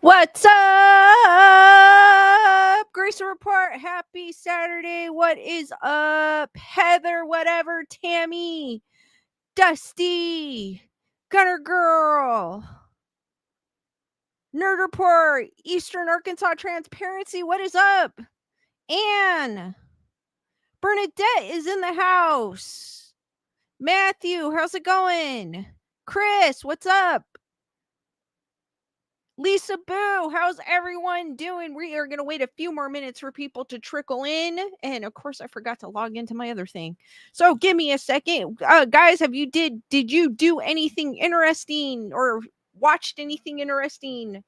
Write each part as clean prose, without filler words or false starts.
What's up? Grace Report. Happy Saturday. What is up? Heather, whatever, Tammy, Dusty, Gunner Girl, Nerdreport, Eastern Arkansas Transparency. What is up? Anne, Bernadette is in the house. Matthew, how's it going? Chris, what's up? Lisa Boo, how's everyone doing? We are going to wait a few more minutes for people to trickle in. And of course, I forgot to log into my other thing. So give me a second. Guys, did you do anything interesting or watched anything interesting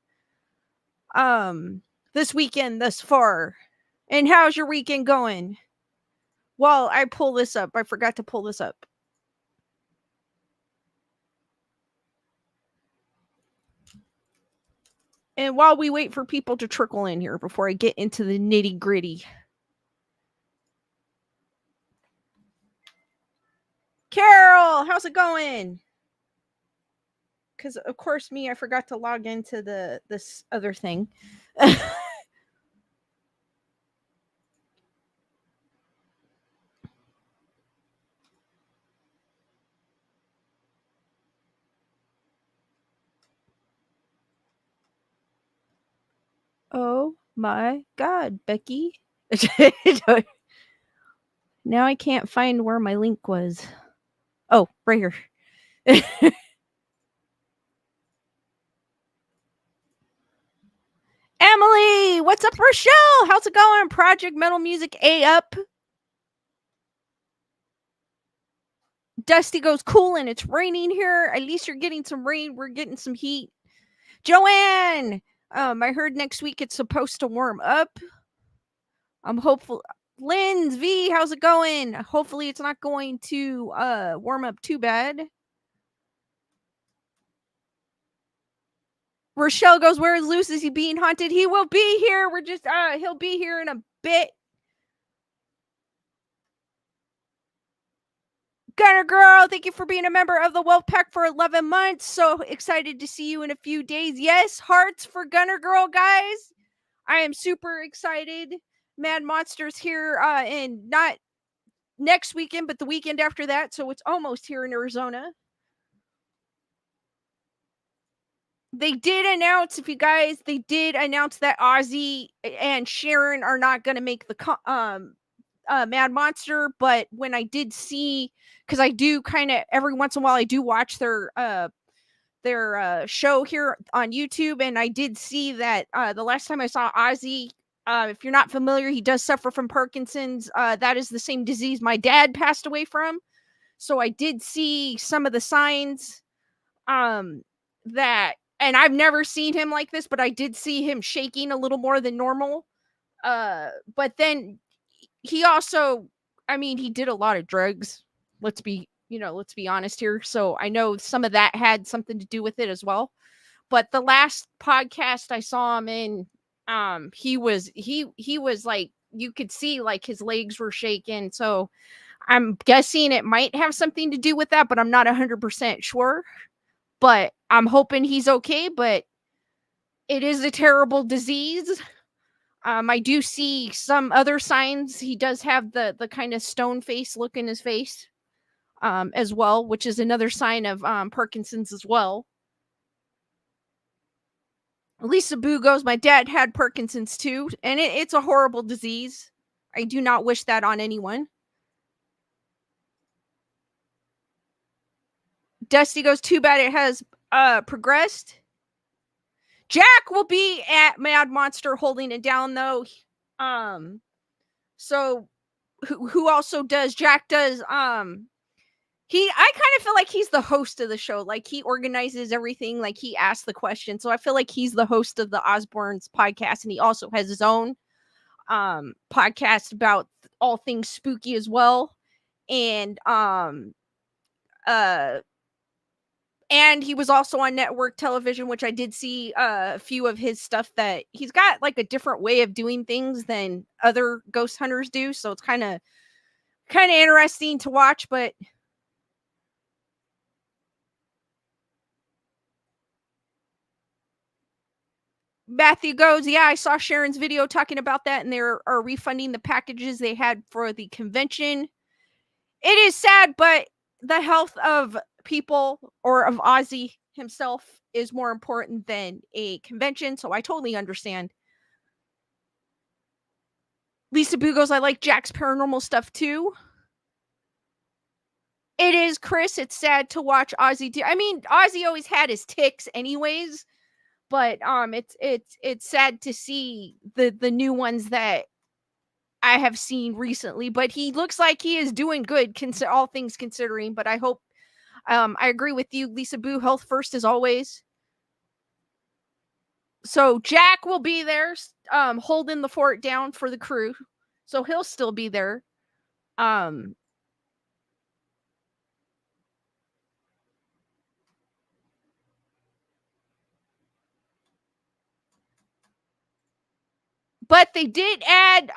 this weekend thus far? And how's your weekend going? Well, I pull this up. I forgot to pull this up. And while we wait for people to trickle in here before I get into the nitty gritty. Carol, how's it going? Because of course I forgot to log into this other thing. Oh my god, Becky. Now I can't find where my link was. Oh, right here. Emily, what's up, Rochelle? How's it going? Project Metal Music A up. Dusty goes cool and it's raining here. At least you're getting some rain. We're getting some heat. Joanne, I heard next week it's supposed to warm up. I'm hopeful. Linz V, how's it going? Hopefully it's not going to warm up too bad. Rochelle goes, where is Luce? Is he being haunted? He will be here. We're just he'll be here in a bit. Gunner Girl, thank you for being a member of the Wolf Pack for 11 months. So excited to see you in a few days. Yes, hearts for Gunner Girl, guys. I am super excited. Mad Monsters here in not next weekend, but the weekend after that. So it's almost here in Arizona. They did announce, they did announce that Ozzy and Sharon are not going to make the Mad Monster. But when I did see, because I do kind of every once in a while I do watch their show here on YouTube, and I did see that the last time I saw Ozzy, if you're not familiar, he does suffer from Parkinson's. That is the same disease my dad passed away from. So I did see some of the signs that, and I've never seen him like this, but I did see him shaking a little more than normal. But then he also, he did a lot of drugs. Let's be honest here. So I know some of that had something to do with it as well. But the last podcast I saw him in, he was like, you could see like his legs were shaking. So I'm guessing it might have something to do with that, but I'm not 100% sure. But I'm hoping he's okay, but it is a terrible disease. I do see some other signs. He does have the kind of stone face look in his face as well, which is another sign of Parkinson's as well. Lisa Boo goes, my dad had Parkinson's too, and it's a horrible disease. I do not wish that on anyone. Dusty goes, too bad it has progressed. Jack will be at Mad Monster holding it down though. So who also does? Jack does I kind of feel like he's the host of the show. Like he organizes everything, like he asks the question. So I feel like he's the host of the Osbournes podcast, and he also has his own podcast about all things spooky as well. And he was also on network television, which I did see a few of his stuff that he's got like a different way of doing things than other ghost hunters do. So it's kind of interesting to watch, but Matthew goes, yeah, I saw Sharon's video talking about that, and they are refunding the packages they had for the convention. It is sad, but the health of people or of Ozzy himself is more important than a convention, so I totally understand. Lisa Boo goes, I like Jack's paranormal stuff too. It is, Chris. It's sad to watch Ozzy do. I mean, Ozzy always had his ticks, anyways. But it's sad to see the new ones that I have seen recently. But he looks like he is doing good, all things considering. But I hope, I agree with you, Lisa Boo. Health first, as always. So Jack will be there, holding the fort down for the crew. So he'll still be there. But they did add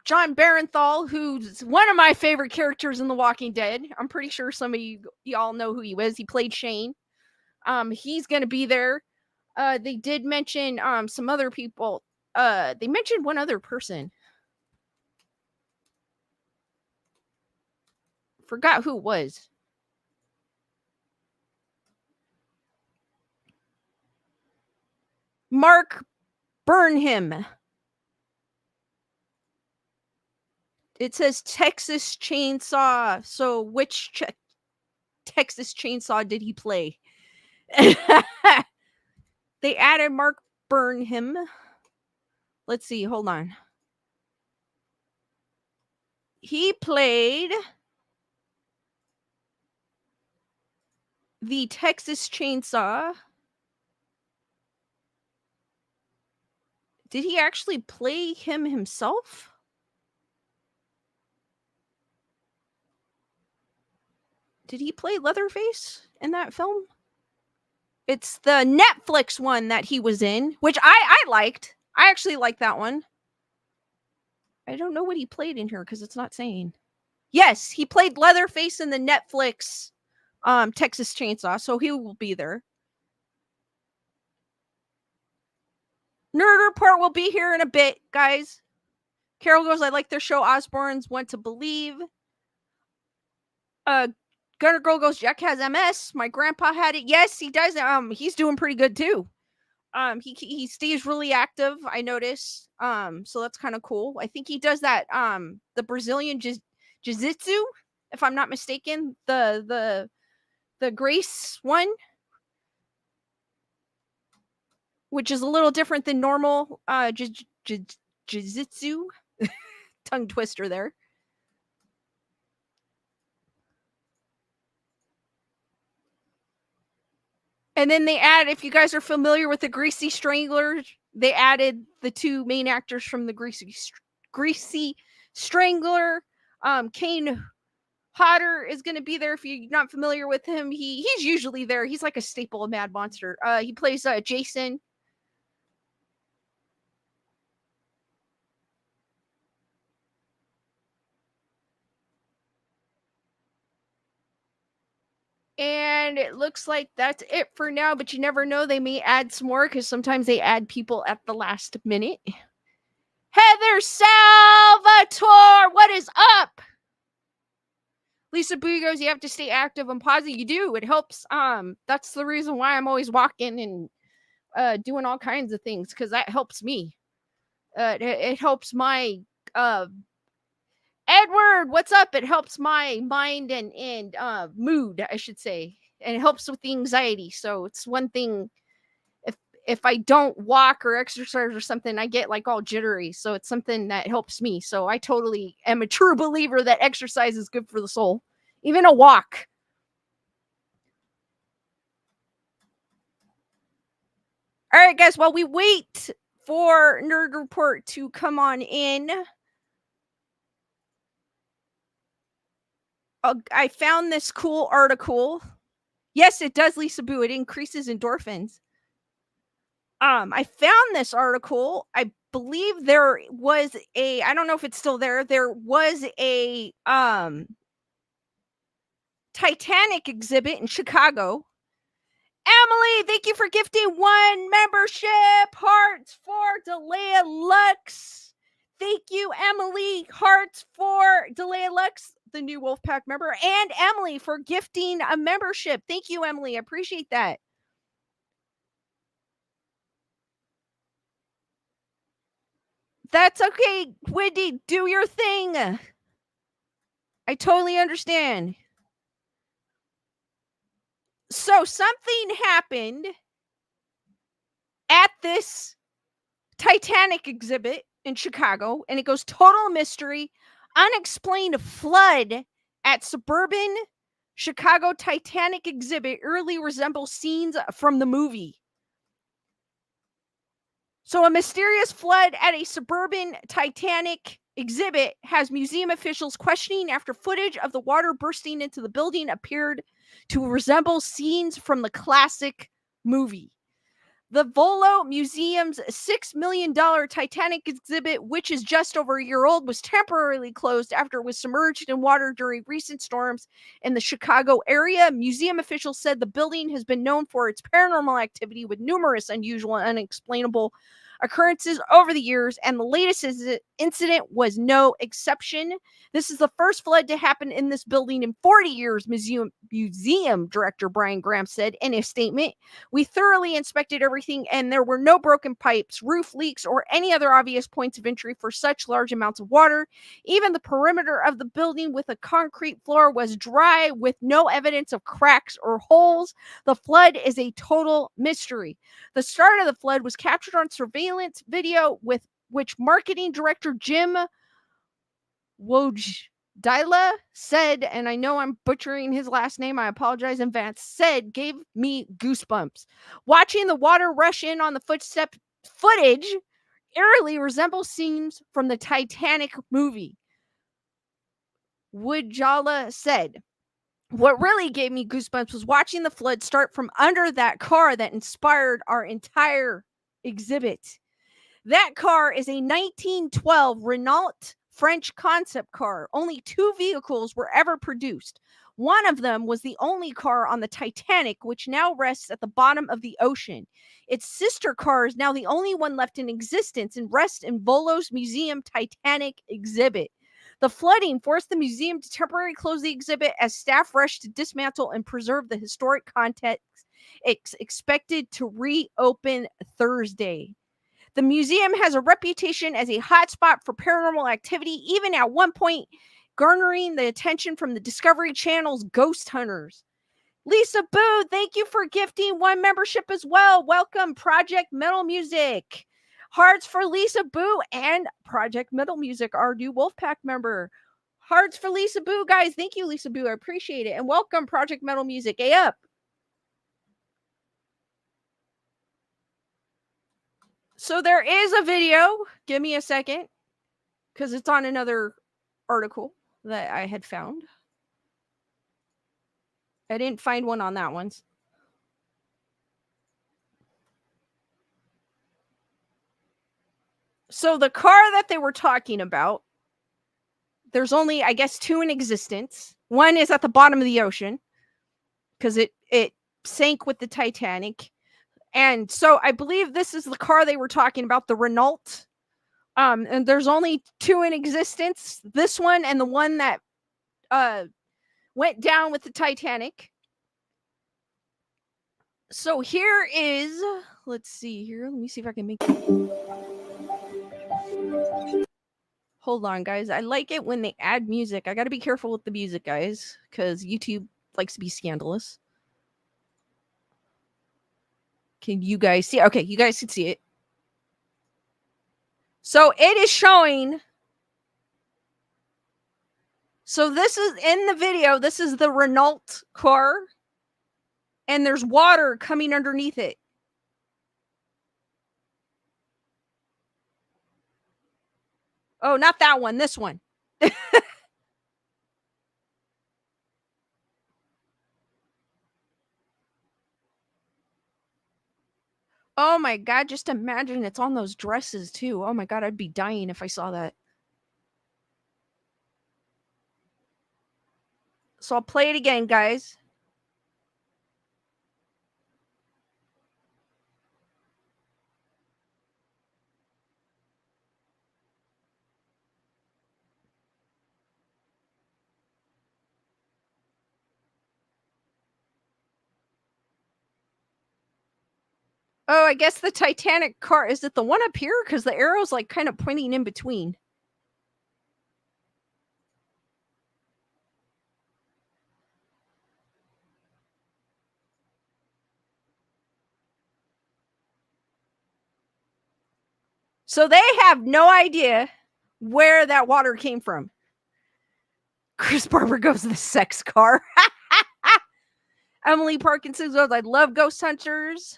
John Barenthal, who's one of my favorite characters in The Walking Dead. I'm pretty sure some of y'all know who he was. He played Shane. He's gonna be there. They did mention some other people. They mentioned one other person. Forgot who it was. Mark Burnham. It says Texas Chainsaw. So which Texas Chainsaw did he play? They added Mark Burnham. Let's see. Hold on. He played the Texas Chainsaw. Did he actually play him himself? Did he play Leatherface in that film? It's the Netflix one that he was in, which I liked. I actually liked that one. I don't know what he played in here because it's not saying. Yes, he played Leatherface in the Netflix Texas Chainsaw, so he will be there. Nerd Report will be here in a bit, guys. Carol goes, I like their show Osborne's Want to Believe. Gunner Girl goes, Jack has MS. My grandpa had it. Yes, he does. He's doing pretty good too. He stays really active, I notice. So that's kind of cool. I think he does that the Brazilian jiu-jitsu, if I'm not mistaken, the Grace one, which is a little different than normal jiu-jitsu. Tongue twister there. And then they add, if you guys are familiar with the Greasy Strangler, they added the two main actors from the Greasy Strangler. Kane Hodder is going to be there. If you're not familiar with him, he's usually there. He's like a staple of Mad Monster. He plays Jason. And it looks like that's it for now, but you never know. They may add some more because sometimes they add people at the last minute. Heather Salvatore, what is up? Lisa Boo goes, you have to stay active and positive. You do. It helps. That's the reason why I'm always walking and doing all kinds of things, because that helps me. It helps my Edward, what's up? It helps my mind and mood, I should say. And it helps with the anxiety. So it's one thing, if I don't walk or exercise or something, I get like all jittery. So it's something that helps me. So I totally am a true believer that exercise is good for the soul. Even a walk. All right, guys, while we wait for Nerd Report to come on in, I found this cool article. Yes, it does, Lisa Boo. It increases endorphins. I found this article. I believe there was I don't know if it's still there. There was a Titanic exhibit in Chicago, Emily, thank you for gifting 1 membership. Hearts for Delia Lux. Thank you, Emily. Hearts for Delia Lux, the new Wolfpack member, and Emily for gifting a membership. Thank you, Emily. I appreciate that. That's okay, Wendy. Do your thing. I totally understand. So something happened at this Titanic exhibit in Chicago, and it goes total mystery. Unexplained flood at suburban Chicago Titanic exhibit eerily resembles scenes from the movie. So, a mysterious flood at a suburban Titanic exhibit has museum officials questioning after footage of the water bursting into the building appeared to resemble scenes from the classic movie. The Volo Museum's $6 million Titanic exhibit, which is just over a year old, was temporarily closed after it was submerged in water during recent storms in the Chicago area. Museum officials said the building has been known for its paranormal activity with numerous unusual and unexplainable occurrences over the years, and the latest incident was no exception. This is the first flood to happen in this building in 40 years, museum director Brian Graham said in a statement. We thoroughly inspected everything, and there were no broken pipes, roof leaks, or any other obvious points of entry for such large amounts of water. Even the perimeter of the building with a concrete floor was dry with no evidence of cracks or holes. The flood is a total mystery. The start of the flood was captured on surveillance video with which marketing director Jim Wojdila said, and I know I'm butchering his last name, I apologize in advance, said gave me goosebumps. Watching the water rush in on the footage eerily resembles scenes from the Titanic movie. Wojdila said, what really gave me goosebumps was watching the flood start from under that car that inspired our entire exhibit. That car is a 1912 Renault French concept car. Only 2 vehicles were ever produced. One of them was the only car on the Titanic, which now rests at the bottom of the ocean. Its sister car is now the only one left in existence and rests in Volo's Museum Titanic exhibit. The flooding forced the museum to temporarily close the exhibit as staff rushed to dismantle and preserve the historic context. It's expected to reopen Thursday. The museum has a reputation as a hotspot for paranormal activity, even at one point garnering the attention from the Discovery Channel's Ghost Hunters. Lisa Boo, thank you for gifting 1 membership as well. Welcome, Project Metal Music. Hearts for Lisa Boo and Project Metal Music, our new Wolfpack member. Hearts for Lisa Boo, guys. Thank you, Lisa Boo. I appreciate it. And welcome, Project Metal Music. A up. So there is a video. Give me a second, because it's on another article that I had found. I didn't find one on that one. So the car that they were talking about, there's only, I guess, 2 in existence. One is at the bottom of the ocean because it sank with the Titanic. And so I believe this is the car they were talking about, the Renault. And there's only 2 in existence. This one and the one that went down with the Titanic. So here is, let's see here. Let me see if I can make Hold on, guys. I like it when they add music. I got to be careful with the music, guys, because YouTube likes to be scandalous. Can you guys see? Okay, you guys can see it. So it is showing. So this is in the video. This is the Renault car, and there's water coming underneath it. Oh, not that one. This one. Oh my God, just imagine it's on those dresses too. Oh my God, I'd be dying if I saw that. So I'll play it again, guys. Oh, I guess the Titanic car is it the one up here? Because the arrow's, like, kinda pointing in between. So they have no idea where that water came from. Chris Barber goes, "The sex car." Emily Parkinson goes, "I love Ghost Hunters."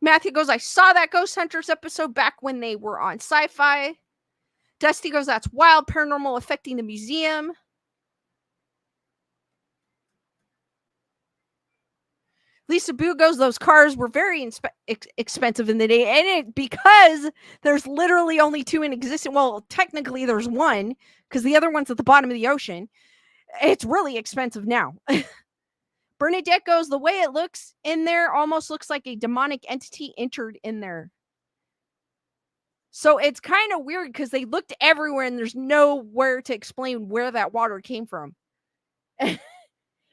Matthew goes, "I saw that Ghost Hunters episode back when they were on Sci-Fi." Dusty goes, "That's wild, paranormal affecting the museum." Lisa Boo goes, "Those cars were very expensive in the day, and it because there's literally only two in existence. Well, technically there's one because the other one's at the bottom of the ocean. It's really expensive now." Bernadette goes, "The way it looks in there almost looks like a demonic entity entered in there." So it's kind of weird because they looked everywhere and there's nowhere to explain where that water came from.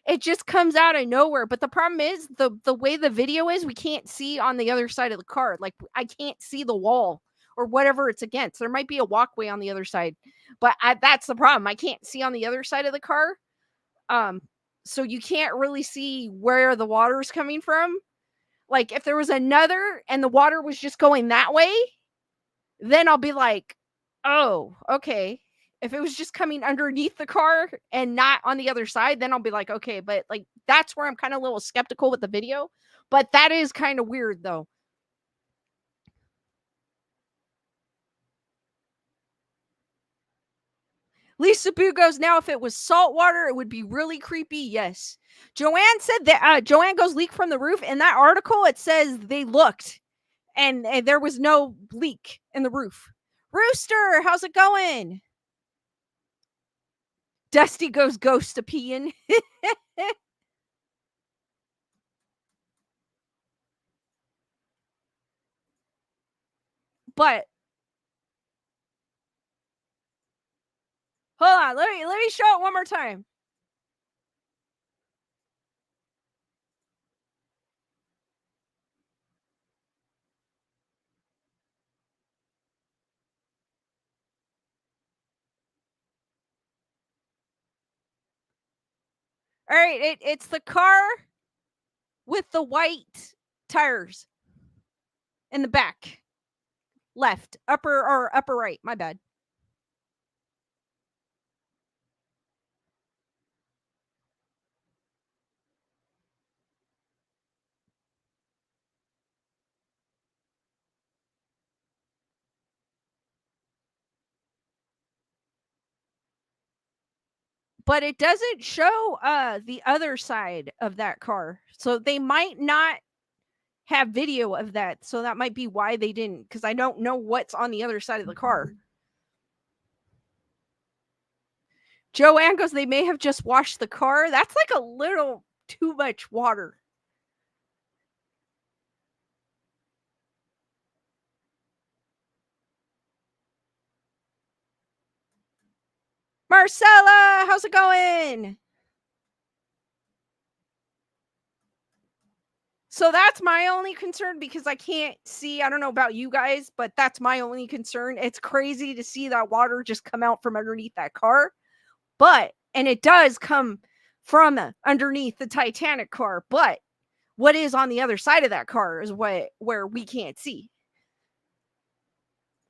It just comes out of nowhere. But the problem is the way the video is, we can't see on the other side of the car. Like I can't see the wall or whatever it's against. There might be a walkway on the other side, but that's the problem. I can't see on the other side of the car. Um, so you can't really see where the water is coming from. Like if there was another and the water was just going that way, then I'll be like, "Oh, okay." If it was just coming underneath the car and not on the other side, then I'll be like, "Okay," but, like, that's where I'm kinda a little skeptical with the video, but that is kinda weird, though. Lisa Boo goes, "Now, if it was salt water, it would be really creepy." Yes. Joanne said that, Joanne goes, "Leak from the roof." In that article, it says they looked, and there was no leak in the roof. Rooster, how's it going? Dusty goes, "Ghostapian." But hold on, let me show it one more time. All right, it's the car with the white tires in the back, left, upper right. My bad. But it doesn't show the other side of that car, so they might not have video of that. So that might be why they didn't, because I don't know what's on the other side of the car. Joanne goes, "They may have just washed the car." That's like a little too much water. Marcella, how's it going? So that's my only concern because I can't see. I don't know about you guys, but that's my only concern. It's crazy to see that water just come out from underneath that car. But and it does come from underneath the Titanic car, but what is on the other side of that car is where we can't see.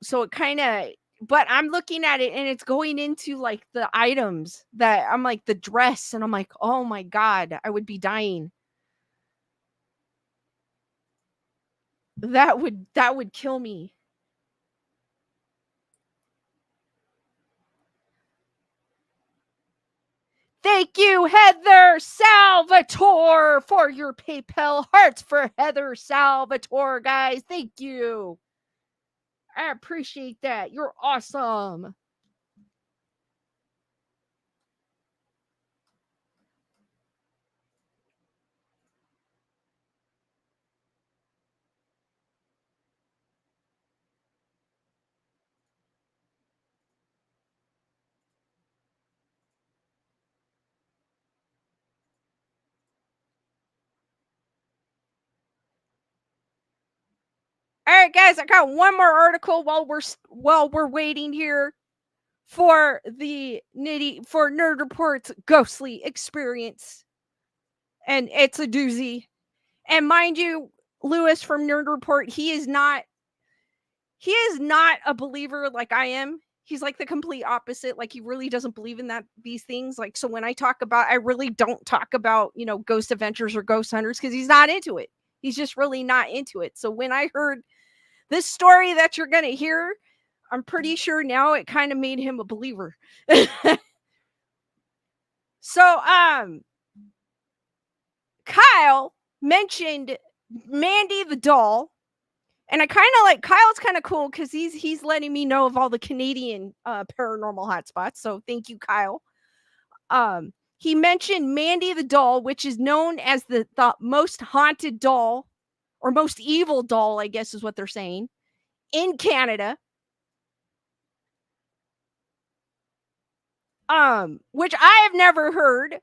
So it kind of, but I'm looking at it and it's going into like the items that I'm like the dress and I'm like, "Oh my god, I would be dying." That would kill me. Thank you, Heather Salvatore, for your PayPal hearts for Heather Salvatore, guys. Thank you. I appreciate that. You're awesome. All right, guys, I got one more article while we're waiting here for the Nerd Report's ghostly experience, and it's a doozy. And mind you, Lewis from Nerd Report, he is not a believer like I am. He's like the complete opposite. Like he really doesn't believe in these things. Like so when I really don't talk about, ghost adventures or ghost hunters because he's not into it. He's just really not into it. So when I heard this story that you're gonna hear, I'm pretty sure now it kind of made him a believer. So Kyle mentioned Mandy the doll. And I kind of like Kyle's kind of cool because he's letting me know of all the Canadian paranormal hotspots. So thank you, Kyle. He mentioned Mandy the doll, which is known as the most haunted doll or most evil doll, I guess is what they're saying, in Canada. Which I have never heard.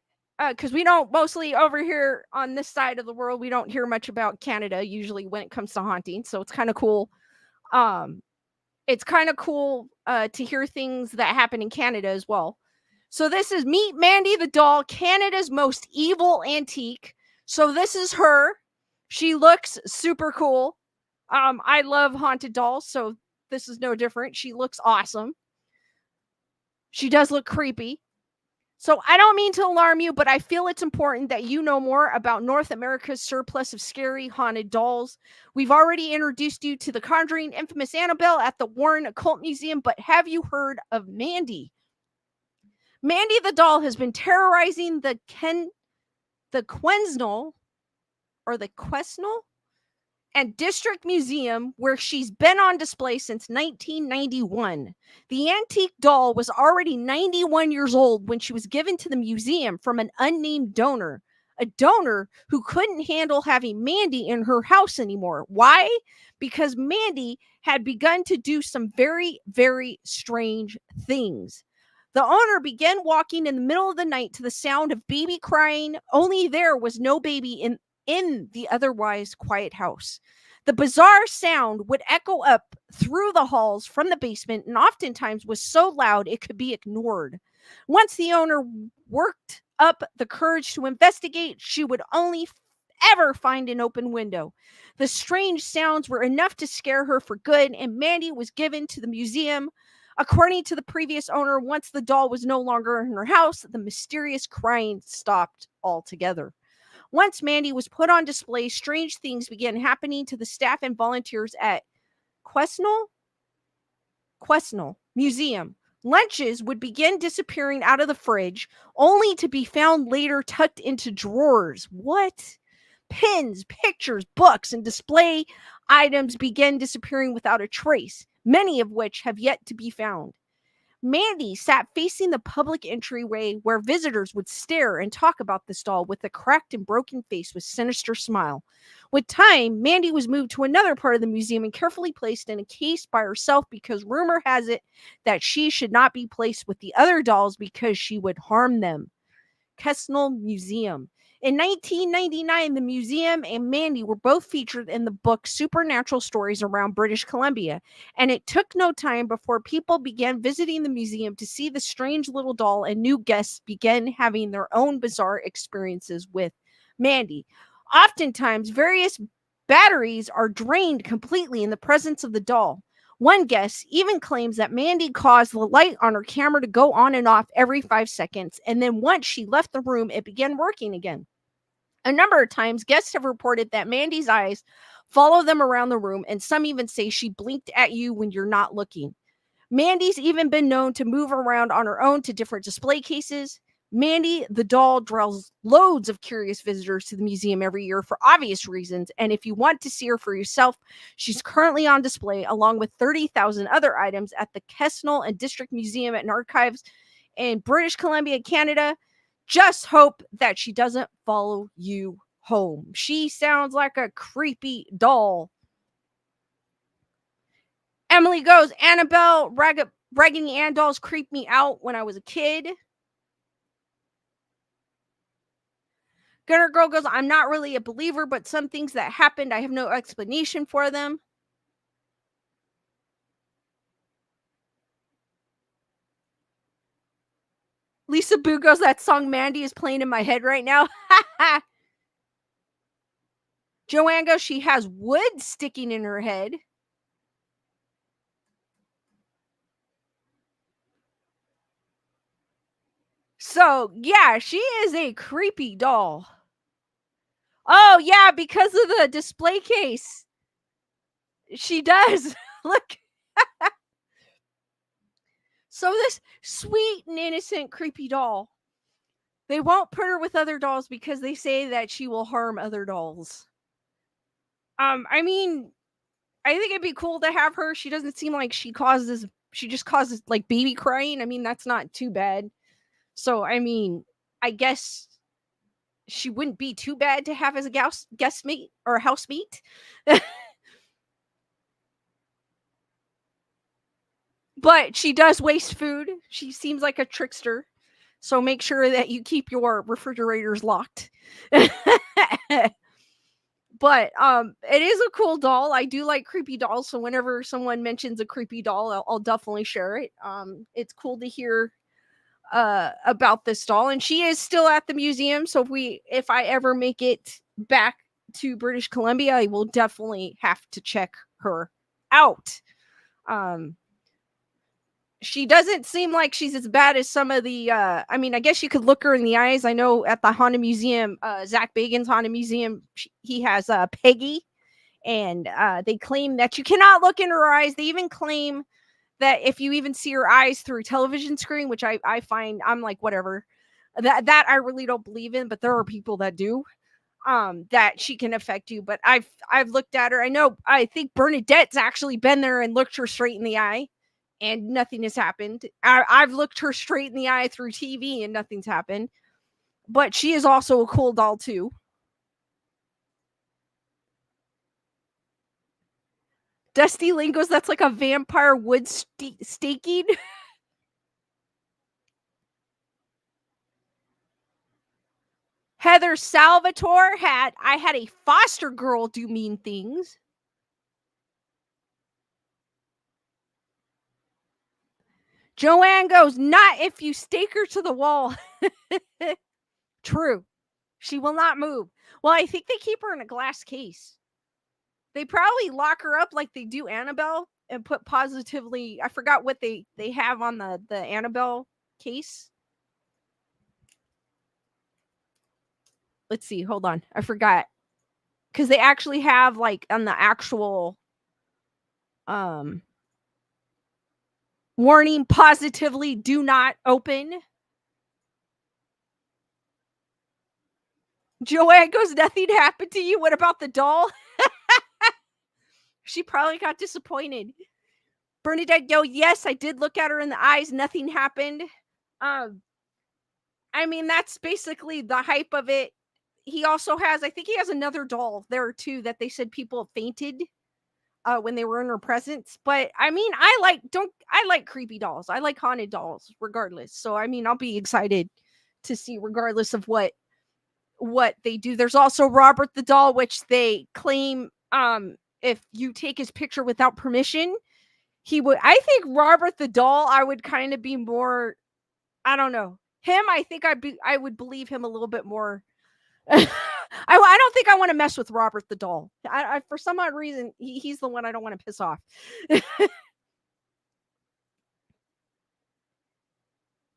Because we don't mostly over here on this side of the world, we don't hear much about Canada usually when it comes to haunting. So it's kind of cool. Um, it's kind of cool to hear things that happen in Canada as well. So this is Meet Mandy the Doll, Canada's most evil antique. So this is her. She looks super cool. I love haunted dolls, so this is no different. She looks awesome. She does look creepy. So I don't mean to alarm you, but I feel it's important that you know more about North America's surplus of scary haunted dolls. We've already introduced you to the Conjuring infamous Annabelle at the Warren Occult Museum, but have you heard of Mandy? Mandy the doll has been terrorizing the Quesnel or the Quesnel and District Museum, where she's been on display since 1991. The antique doll was already 91 years old when she was given to the museum from an unnamed donor, a donor who couldn't handle having Mandy in her house anymore. Why? Because Mandy had begun to do some very, very strange things. The owner began walking in the middle of the night to the sound of baby crying, only there was no baby in the otherwise quiet house. The bizarre sound would echo up through the halls from the basement and oftentimes was so loud it could be ignored. Once the owner worked up the courage to investigate, she would only ever find an open window. The strange sounds were enough to scare her for good, and Mandy was given to the museum. According to the previous owner, once the doll was no longer in her house, the mysterious crying stopped altogether. Once Mandy was put on display, strange things began happening to the staff and volunteers at Quesnel Museum. Lunches would begin disappearing out of the fridge, only to be found later tucked into drawers. What? Pins, pictures, books, and display items began disappearing without a trace, many of which have yet to be found. Mandy sat facing the public entryway where visitors would stare and talk about this doll with a cracked and broken face with sinister smile. With time, Mandy was moved to another part of the museum and carefully placed in a case by herself because rumor has it that she should not be placed with the other dolls because she would harm them. Quesnel Museum. In 1999, the museum and Mandy were both featured in the book Supernatural Stories Around British Columbia, and it took no time before people began visiting the museum to see the strange little doll, and new guests began having their own bizarre experiences with Mandy. Oftentimes, various batteries are drained completely in the presence of the doll. One guest even claims that Mandy caused the light on her camera to go on and off every 5 seconds, and then once she left the room, it began working again. A number of times, guests have reported that Mandy's eyes follow them around the room, and some even say she blinked at you when you're not looking. Mandy's even been known to move around on her own to different display cases. Mandy the doll draws loads of curious visitors to the museum every year for obvious reasons, and if you want to see her for yourself, she's currently on display along with 30,000 other items at the Quesnel and District Museum and Archives in British Columbia, Canada. Just hope that she doesn't follow you home. She sounds like a creepy doll. Emily goes, Annabelle, Raggedy Ann dolls creeped me out when I was a kid. Gunner Girl goes, I'm not really a believer, but some things that happened, I have no explanation for them. Lisa Bugo's That Song Mandy is playing in my head right now. Joanne goes, she has wood sticking in her head. So, yeah, she is a creepy doll. Oh, yeah, because of the display case. She does. Look. So this sweet and innocent creepy doll, they won't put her with other dolls because they say that she will harm other dolls. I mean, I think it'd be cool to have her. She doesn't seem like she just causes like baby crying. I mean, that's not too bad. So, I mean, I guess she wouldn't be too bad to have as a guest mate or housemate. But she does waste food. She seems like a trickster. So make sure that you keep your refrigerators locked. But it is a cool doll. I do like creepy dolls, so whenever someone mentions a creepy doll, I'll definitely share it. It's cool to hear about this doll, and she is still at the museum. So if I ever make it back to British Columbia, I will definitely have to check her out. She doesn't seem like she's as bad as some of the I mean, I guess you could look her in the eyes. I know at the Haunted Museum, Zach Bagan's Haunted Museum, he has Peggy, and they claim that you cannot look in her eyes. They even claim that if you even see her eyes through a television screen, which I find, I'm like, whatever. That I really don't believe in, but there are people that do. That she can affect you. But I've looked at her. I think Bernadette's actually been there and looked her straight in the eye, and nothing has happened. I've looked her straight in the eye through TV and nothing's happened. But she is also a cool doll too. Dusty Lingos, that's like a vampire wood staking. Heather Salvatore I had a foster girl do mean things. Joanne goes, not if you stake her to the wall. True. She will not move. Well, I think they keep her in a glass case. They probably lock her up like they do Annabelle and put positively, I forgot what they have on the Annabelle case. Let's see, hold on. I forgot. Because they actually have like on the actual warning, positively do not open. Joanne goes, nothing happened to you. What about the doll? She probably got disappointed. Bernadette goes, yes, I did look at her in the eyes. Nothing happened. I mean, that's basically the hype of it. He also has, I think he has another doll there too that they said people fainted when they were in her presence. But I mean, I like creepy dolls. I like haunted dolls regardless. So I mean, I'll be excited to see regardless of what they do. There's also Robert the doll, which they claim if you take his picture without permission, he would. I think Robert the doll, I would kind of be more, I don't know. Him, I think I would believe him a little bit more. I don't think I want to mess with Robert the doll. I for some odd reason, he's the one I don't want to piss off.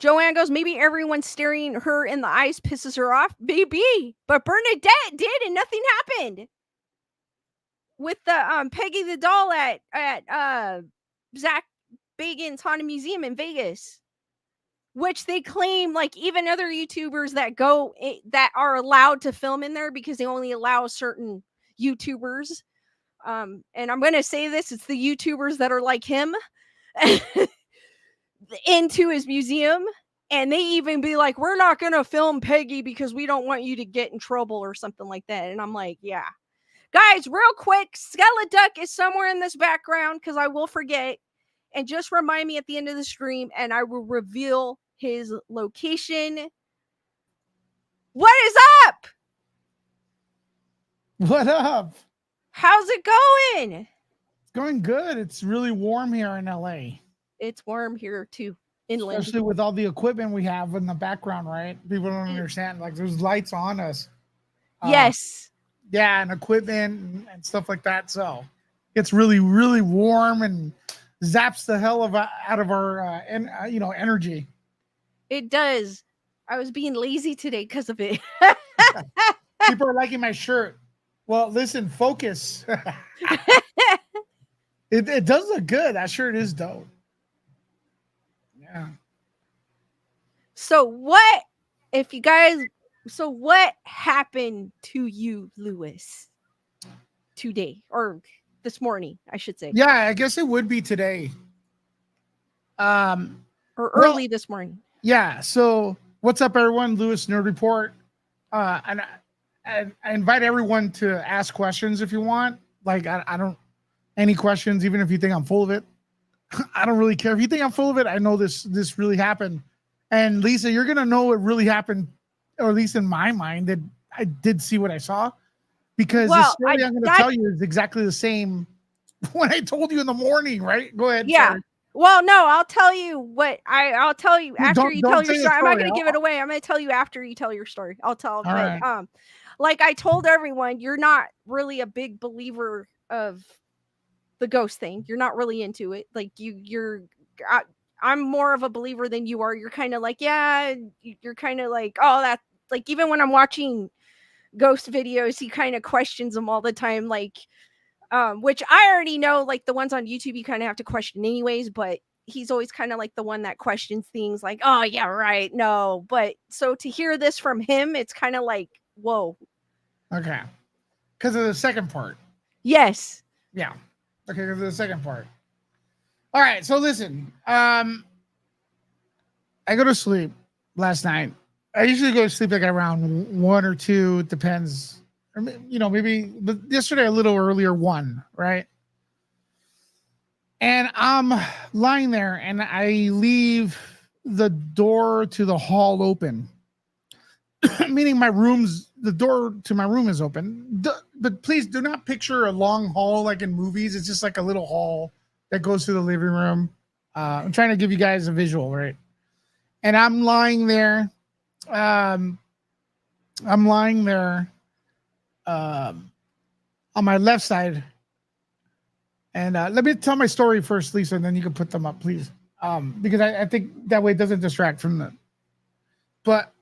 Joanne goes, maybe everyone staring her in the eyes pisses her off. Maybe. But Bernadette did and nothing happened. With the Peggy the doll at Zach Bagan's Haunted Museum in Vegas. Which they claim, like, even other YouTubers that go that are allowed to film in there because they only allow certain YouTubers. And I'm gonna say this, it's the YouTubers that are like him into his museum. And they even be like, we're not gonna film Peggy because we don't want you to get in trouble or something like that. And I'm like, yeah. Guys, real quick, Skeleduck is somewhere in this background because I will forget. And just remind me at the end of the stream and I will reveal his location. What is up? What up? How's it going? It's going good. It's really warm here in LA. It's warm here too. inland. especially with all the equipment we have in the background, right? People don't Mm. understand. Like there's lights on us. Yes. Yeah, and equipment and stuff like that. So it's really, really warm and zaps the hell of out of our energy. It does. I was being lazy today because of it. People are liking my shirt. Well, listen, focus. It does look good. That shirt is dope. Yeah. So what if you guys so what happened to you, Lewis, today or this morning, I should say, Yeah, I guess it would be today. or Well, early this morning? yeah. So what's up, everyone? Lewis Nerd Report. And I invite everyone to ask questions if you want. Like I don't any questions, even if you think I'm full of it. I don't really care if you think I'm full of it. I know this really happened, and Lisa, you're gonna know it really happened, or at least in my mind that I did see what I saw, because the Well, story I'm gonna tell you is exactly the same when I told you in the morning. Right? Go ahead. yeah. Sorry. Well, no, I'll tell you what I'll tell you after you tell Don't your say the story. I'm not story. going to give it away. I'm going to tell you after you tell your story. I'll tell, All but right. like I told everyone, you're not really a big believer of the ghost thing. You're not really into it. Like I'm more of a believer than you are. You're kind of like, yeah, you're kind of like, oh, that, like, even when I'm watching ghost videos, he kind of questions them all the time, like, which I already know, like the ones on YouTube you kind of have to question anyways, but he's always kind of like the one that questions things like, oh yeah, right, no. But so to hear this from him, it's kind of like, whoa. Okay. Because of the second part. Yes. Yeah. Okay, because of the second part. All right, so listen. I go to sleep last night. I usually go to sleep like around 1 or 2. It depends. Or, maybe, but yesterday a little earlier, 1, right? And I'm lying there and I leave the door to the hall open. Meaning the door to my room is open. But please do not picture a long hall like in movies. It's just like a little hall that goes to the living room. I'm trying to give you guys a visual, right? And I'm lying there. I'm lying there on my left side. And let me tell my story first, Lisa, and then you can put them up, please. Because I think that way it doesn't distract from them. But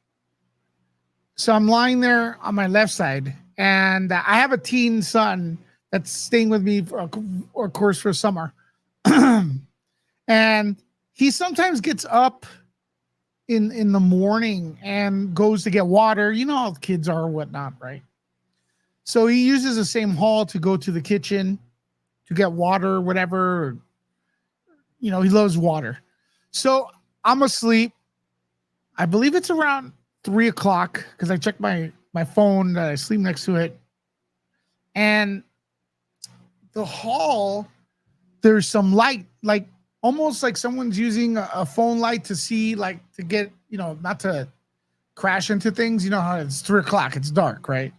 so I'm lying there on my left side, and I have a teen son that's staying with me for of course, for summer. And he sometimes gets up in the morning and goes to get water. You know how kids are or whatnot, right? So he uses the same hall to go to the kitchen to get water or whatever. He loves water. So I'm asleep. I believe it's around 3:00 because I checked my phone. I sleep next to it. And the hall, there's some light, like almost like someone's using a phone light to see, like to get, not to crash into things. You know how it's 3:00, it's dark, right?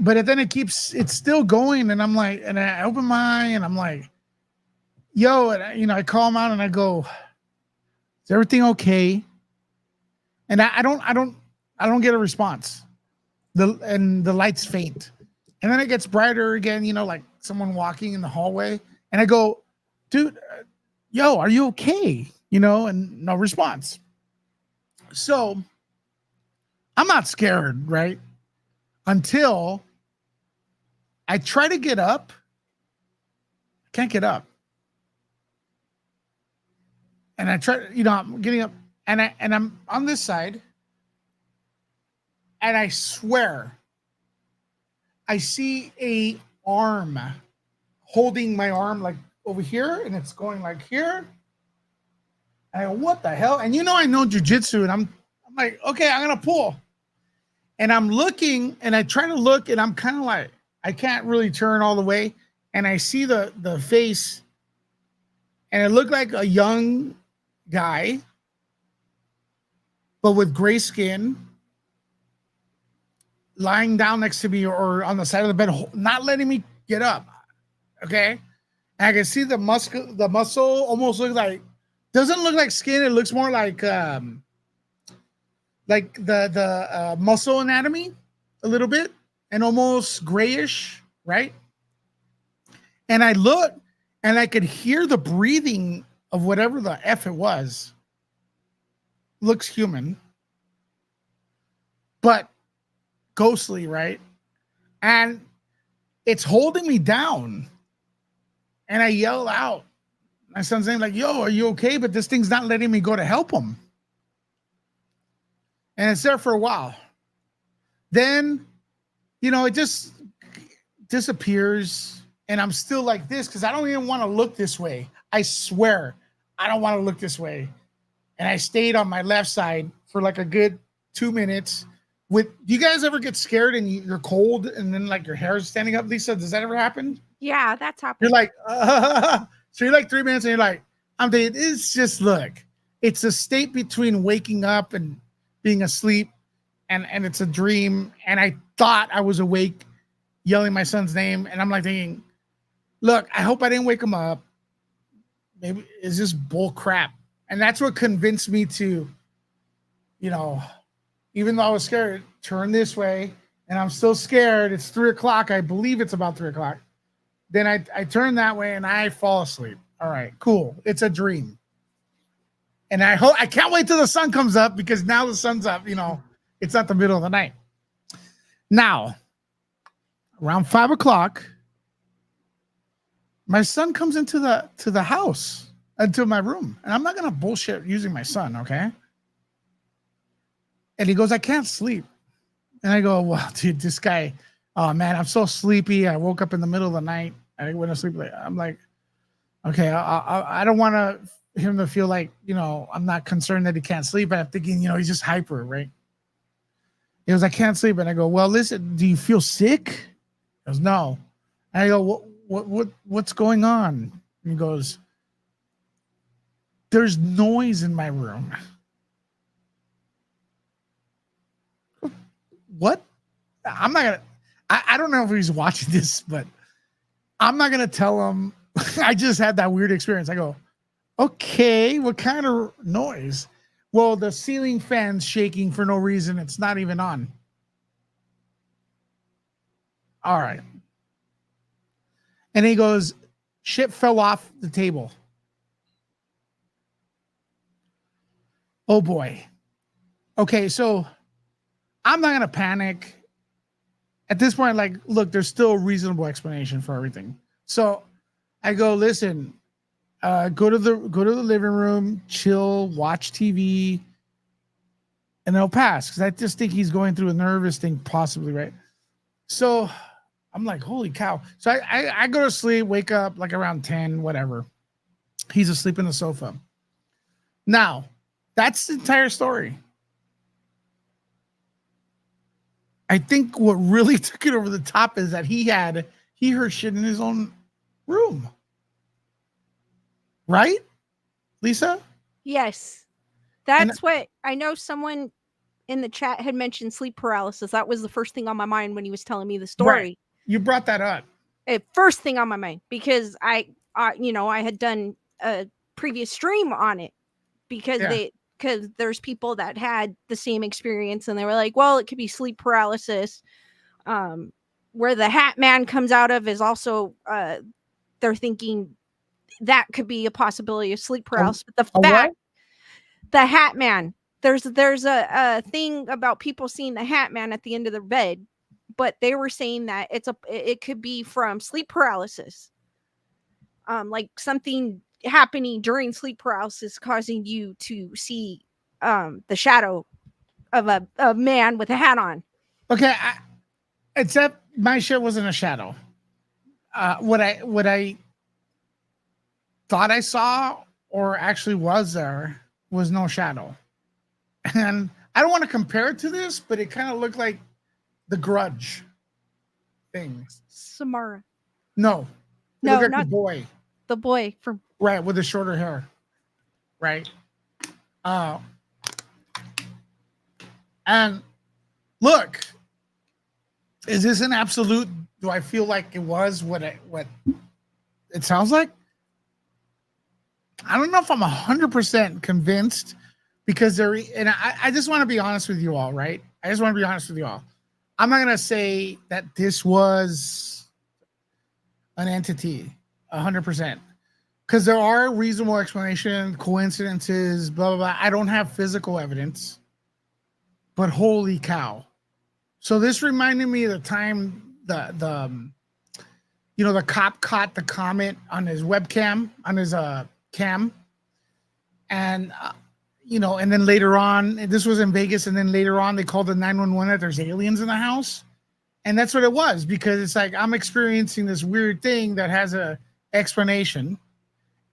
But then it's still going. And I'm like, and I open my eye and I'm like, yo, and I call him out and I go, is everything okay? And I don't get a response. The lights faint. And then it gets brighter again, like someone walking in the hallway. And I go, dude, yo, are you okay? And no response. So I'm not scared, right? Until I try to get up. I can't get up. And I try, I'm getting up and I'm on this side. And I swear I see a arm holding my arm like over here, and it's going like here. And I go, what the hell? And I know jujitsu, and I'm like, okay, I'm gonna pull. And I'm looking, and I try to look, and I'm kind of like, I can't really turn all the way. And I see the face, and it looked like a young guy, but with gray skin, lying down next to me or on the side of the bed, not letting me get up. Okay. And I can see the muscle almost look like Doesn't look like skin. It looks more like the muscle anatomy a little bit, and almost grayish, right? And I look, and I could hear the breathing of whatever the F it was. Looks human, but ghostly, right? And it's holding me down. And I yell out. My son's saying, like, yo, are you okay? But this thing's not letting me go to help him. And it's there for a while. Then, it just disappears. And I'm still like this because I don't even want to look this way. I swear, I don't want to look this way. And I stayed on my left side for like a good 2 minutes. Do you guys ever get scared and you're cold and then like your hair is standing up, Lisa? Does that ever happen? Yeah, that's happened. You're like, so you're like 3 minutes and you're like, I'm thinking, it's just, look, it's a state between waking up and being asleep and it's a dream. And I thought I was awake yelling my son's name. And I'm like thinking, look, I hope I didn't wake him up. Maybe it's just bull crap. And that's what convinced me to, even though I was scared, turn this way. And I'm still scared. It's 3:00. I believe it's about 3:00. Then I turn that way and I fall asleep. All right, cool. It's a dream. And I can't wait till the sun comes up because now the sun's up, it's not the middle of the night. Now, around 5:00, my son comes into the house, into my room. And I'm not going to bullshit using my son, okay? And he goes, I can't sleep. And I go, well, dude, this guy, oh man, I'm so sleepy. I woke up in the middle of the night. I went to sleep late. I'm like, okay, I don't want him to feel like, I'm not concerned that he can't sleep. And I'm thinking, he's just hyper, right? He goes, I can't sleep. And I go, well, listen, do you feel sick? He goes, no. And I go, what's going on? And he goes, there's noise in my room. What? I'm not gonna. I don't know if he's watching this, but I'm not gonna tell him. I just had that weird experience. I go, okay, what kind of noise? Well, the ceiling fan's shaking for no reason. It's not even on. All right. And he goes, shit fell off the table. Oh boy. Okay, so I'm not gonna panic. At this point, like, look, there's still a reasonable explanation for everything. So I go, listen, go to the living room, chill, watch TV, and it'll pass. Because I just think he's going through a nervous thing, possibly, right? So I'm like, holy cow. So I go to sleep, wake up like around 10, whatever. He's asleep in the sofa. Now, that's the entire story. I think what really took it over the top is that he heard shit in his own room. Right? Lisa? Yes. That's what I know. Someone in the chat had mentioned sleep paralysis. That was the first thing on my mind when he was telling me the story. Right. You brought that up. First thing on my mind, because I had done a previous stream on it because there's people that had the same experience and they were like, well, it could be sleep paralysis. Where the Hat Man comes out of is also, they're thinking that could be a possibility of sleep paralysis. But the Hat Man, there's a thing about people seeing the Hat Man at the end of their bed, but they were saying that it could be from sleep paralysis. Like something happening during sleep paralysis causing you to see the shadow of a man with a hat on. Okay, except my shit wasn't a shadow. What I thought I saw or actually was there was no shadow. And I don't want to compare it to this, but it kind of looked like the Grudge thing. Samara. No. No, like not the boy. The boy from Right, with the shorter hair. Right. And look, is this an absolute? Do I feel like it was what it sounds like? I don't know if I'm 100% convinced because and I just want to be honest with you all, right? I just want to be honest with you all. I'm not going to say that this was an entity 100% because there are reasonable explanation, coincidences, blah, blah, blah. I don't have physical evidence, but holy cow. So this reminded me of the time the cop caught the comet on his webcam, on his cam. And, and then later on, this was in Vegas. And then later on, they called the 911 that there's aliens in the house. And that's what it was, because it's like, I'm experiencing this weird thing that has a explanation.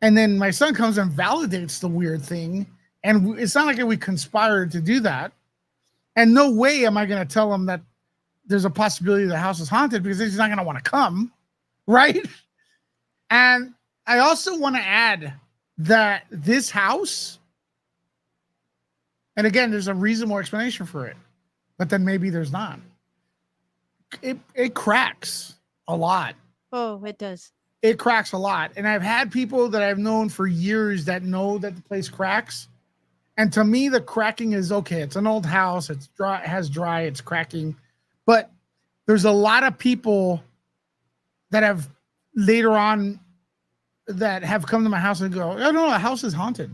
And then my son comes and validates the weird thing. And it's not like we conspired to do that. And no way am I going to tell him that there's a possibility the house is haunted, because he's not going to want to come. Right. And I also want to add that this house, and again, there's a reasonable explanation for it, but then maybe there's not. It cracks a lot. Oh, it does. It cracks a lot. And I've had people that I've known for years that know that the place cracks. And to me, the cracking is okay. It's an old house. It's dry, it has dry, it's cracking. But there's a lot of people that have later on that have come to my house and go, oh no, the house is haunted.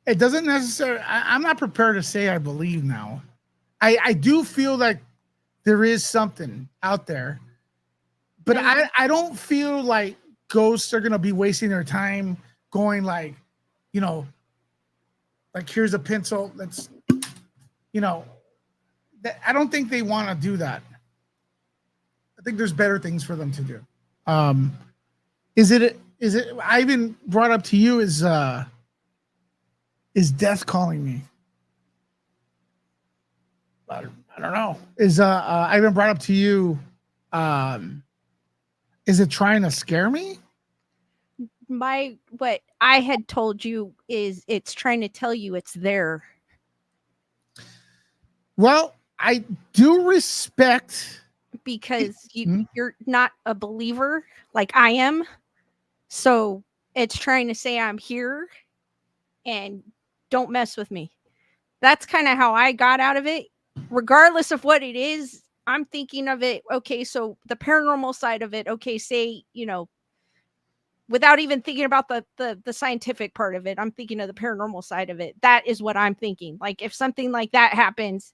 It doesn't necessarily, I'm not prepared to say I believe now. I do feel like there is something out there, but I don't feel like ghosts are going to be wasting their time going like, like here's a pencil. That's, I don't think they want to do that. I think there's better things for them to do. Is it I even brought up to you is death calling me? I don't know. I even brought up to you, is it trying to scare me? What I had told you is it's trying to tell you it's there. Well, I do respect, because you're not a believer like I am. So it's trying to say I'm here and don't mess with me. That's kind of how I got out of it. Regardless of what it is, I'm thinking of it. Okay, so the paranormal side of it. Okay, say, without even thinking about the scientific part of it, I'm thinking of the paranormal side of it. That is what I'm thinking. Like if something like that happens,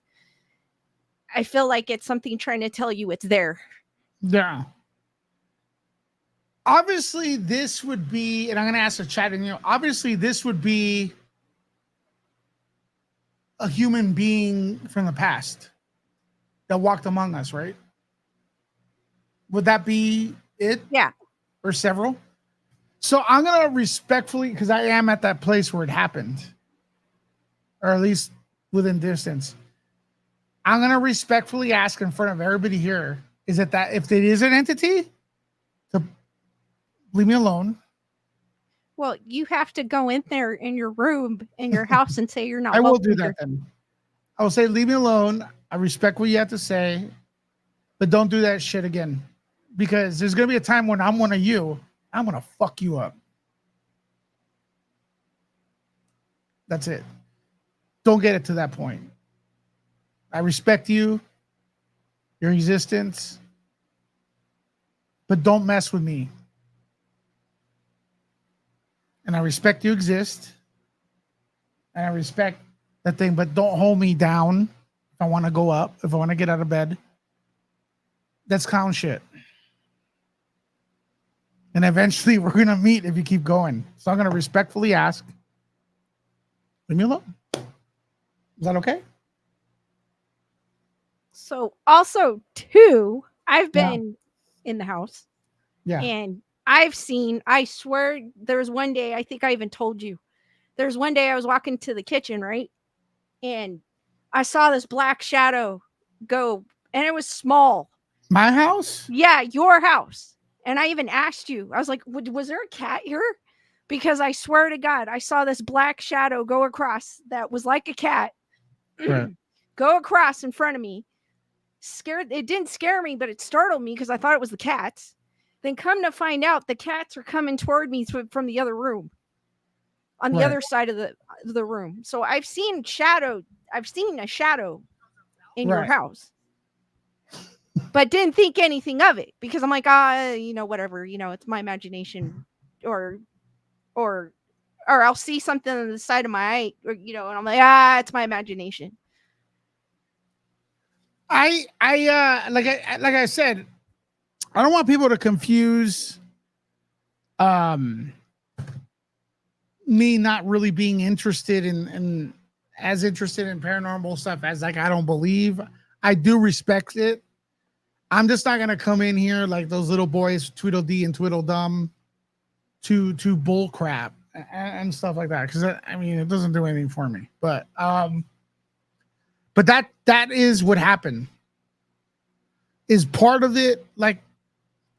I feel like it's something trying to tell you it's there. Yeah. Obviously, this would be, and I'm going to ask the chat, and obviously, this would be a human being from the past that walked among us, right? Would that be it? Yeah. Or several? So I'm going to respectfully, because I am at that place where it happened, or at least within distance. I'm going to respectfully ask in front of everybody here, is it that if it is an entity, to leave me alone? Well, you have to go in there in your room in your house and say you're not. I will do that then. I will say, leave me alone. I respect what you have to say, but don't do that shit again, because there's going to be a time when I'm one of you. I'm going to fuck you up. That's it. Don't get it to that point. I respect you, your existence, but don't mess with me. And I respect you exist, and I respect that thing, but don't hold me down if I want to go up, if I want to get out of bed. That's clown shit. And eventually we're going to meet if you keep going. So I'm going to respectfully ask, leave me alone. Is that okay? So also too, I've been in the house. Yeah. And I've seen, I swear there was one day, I think I even told you, there's one day I was walking to the kitchen, right? And I saw this black shadow go, and it was small. My house? Yeah, your house. And I even asked you, I was like, was there a cat here? Because I swear to God, I saw this black shadow go across that was like a cat. Right. Go across in front of me. Scared. It didn't scare me, but it startled me because I thought it was the cats. Then come to find out, the cats are coming toward me from the other room, on the other side of the room. So I've seen a shadow in your Right. house, but didn't think anything of it because I'm like, whatever, it's my imagination, or I'll see something on the side of my eye, or and I'm like, it's my imagination. Like I said, I don't want people to confuse me not really being interested in as interested in paranormal stuff as like I don't believe. I do respect it. I'm just not gonna come in here like those little boys, Tweedledee and Tweedledum, to bull crap and stuff like that. Because I mean, it doesn't do anything for me. But that is what happened. Is part of it like,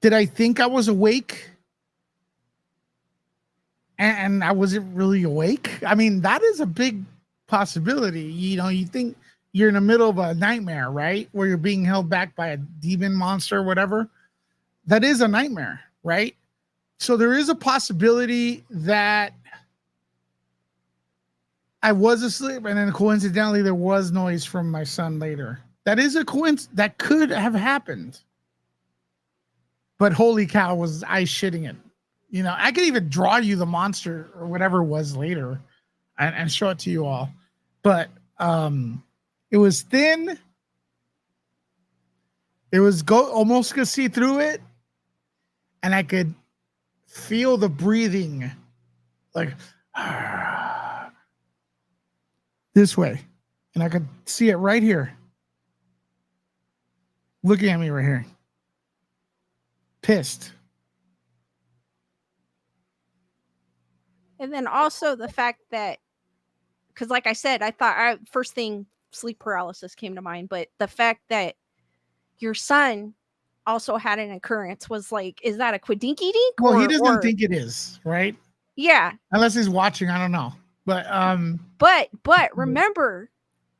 did I think I was awake? And I wasn't really awake? I mean, that is a big possibility. You think you're in the middle of a nightmare, right? Where you're being held back by a demon monster or whatever. That is a nightmare, right? So there is a possibility that I was asleep and then coincidentally there was noise from my son later. That is a coincidence. That could have happened. But holy cow, was I shitting it. I could even draw you the monster or whatever it was later and show it to you all. But it was thin. It was almost could see through it. And I could feel the breathing like this way. And I could see it right here. Looking at me right here. Pissed. And then also the fact that, because like I said, I thought first thing sleep paralysis came to mind, but the fact that your son also had an occurrence was like, is that a quidinky dink? Well, he doesn't think it is, right? Yeah. Unless he's watching, I don't know. But remember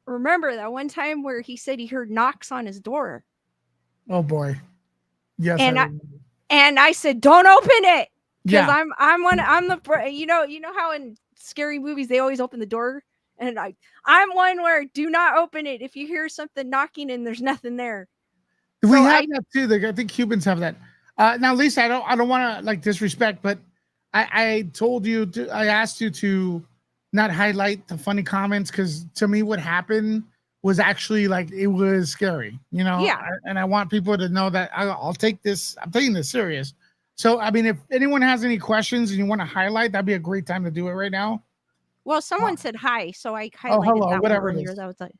that one time where he said he heard knocks on his door. Oh boy. Yes. And I said, don't open it. Because Yeah. I'm the you know how in scary movies they always open the door, and I'm one where do not open it if you hear something knocking and there's nothing there. We have that too. I think Cubans have that. Now, Lisa, I don't want to like disrespect, but I told you I asked you to not highlight the funny comments because to me what happened was actually like it was scary, Yeah. And I want people to know that I'll take this. I'm taking this serious. So, I mean, if anyone has any questions and you want to highlight, that'd be a great time to do it right now. Well, someone said hi, so I highlighted hello, that whatever one it earlier. is. That was like,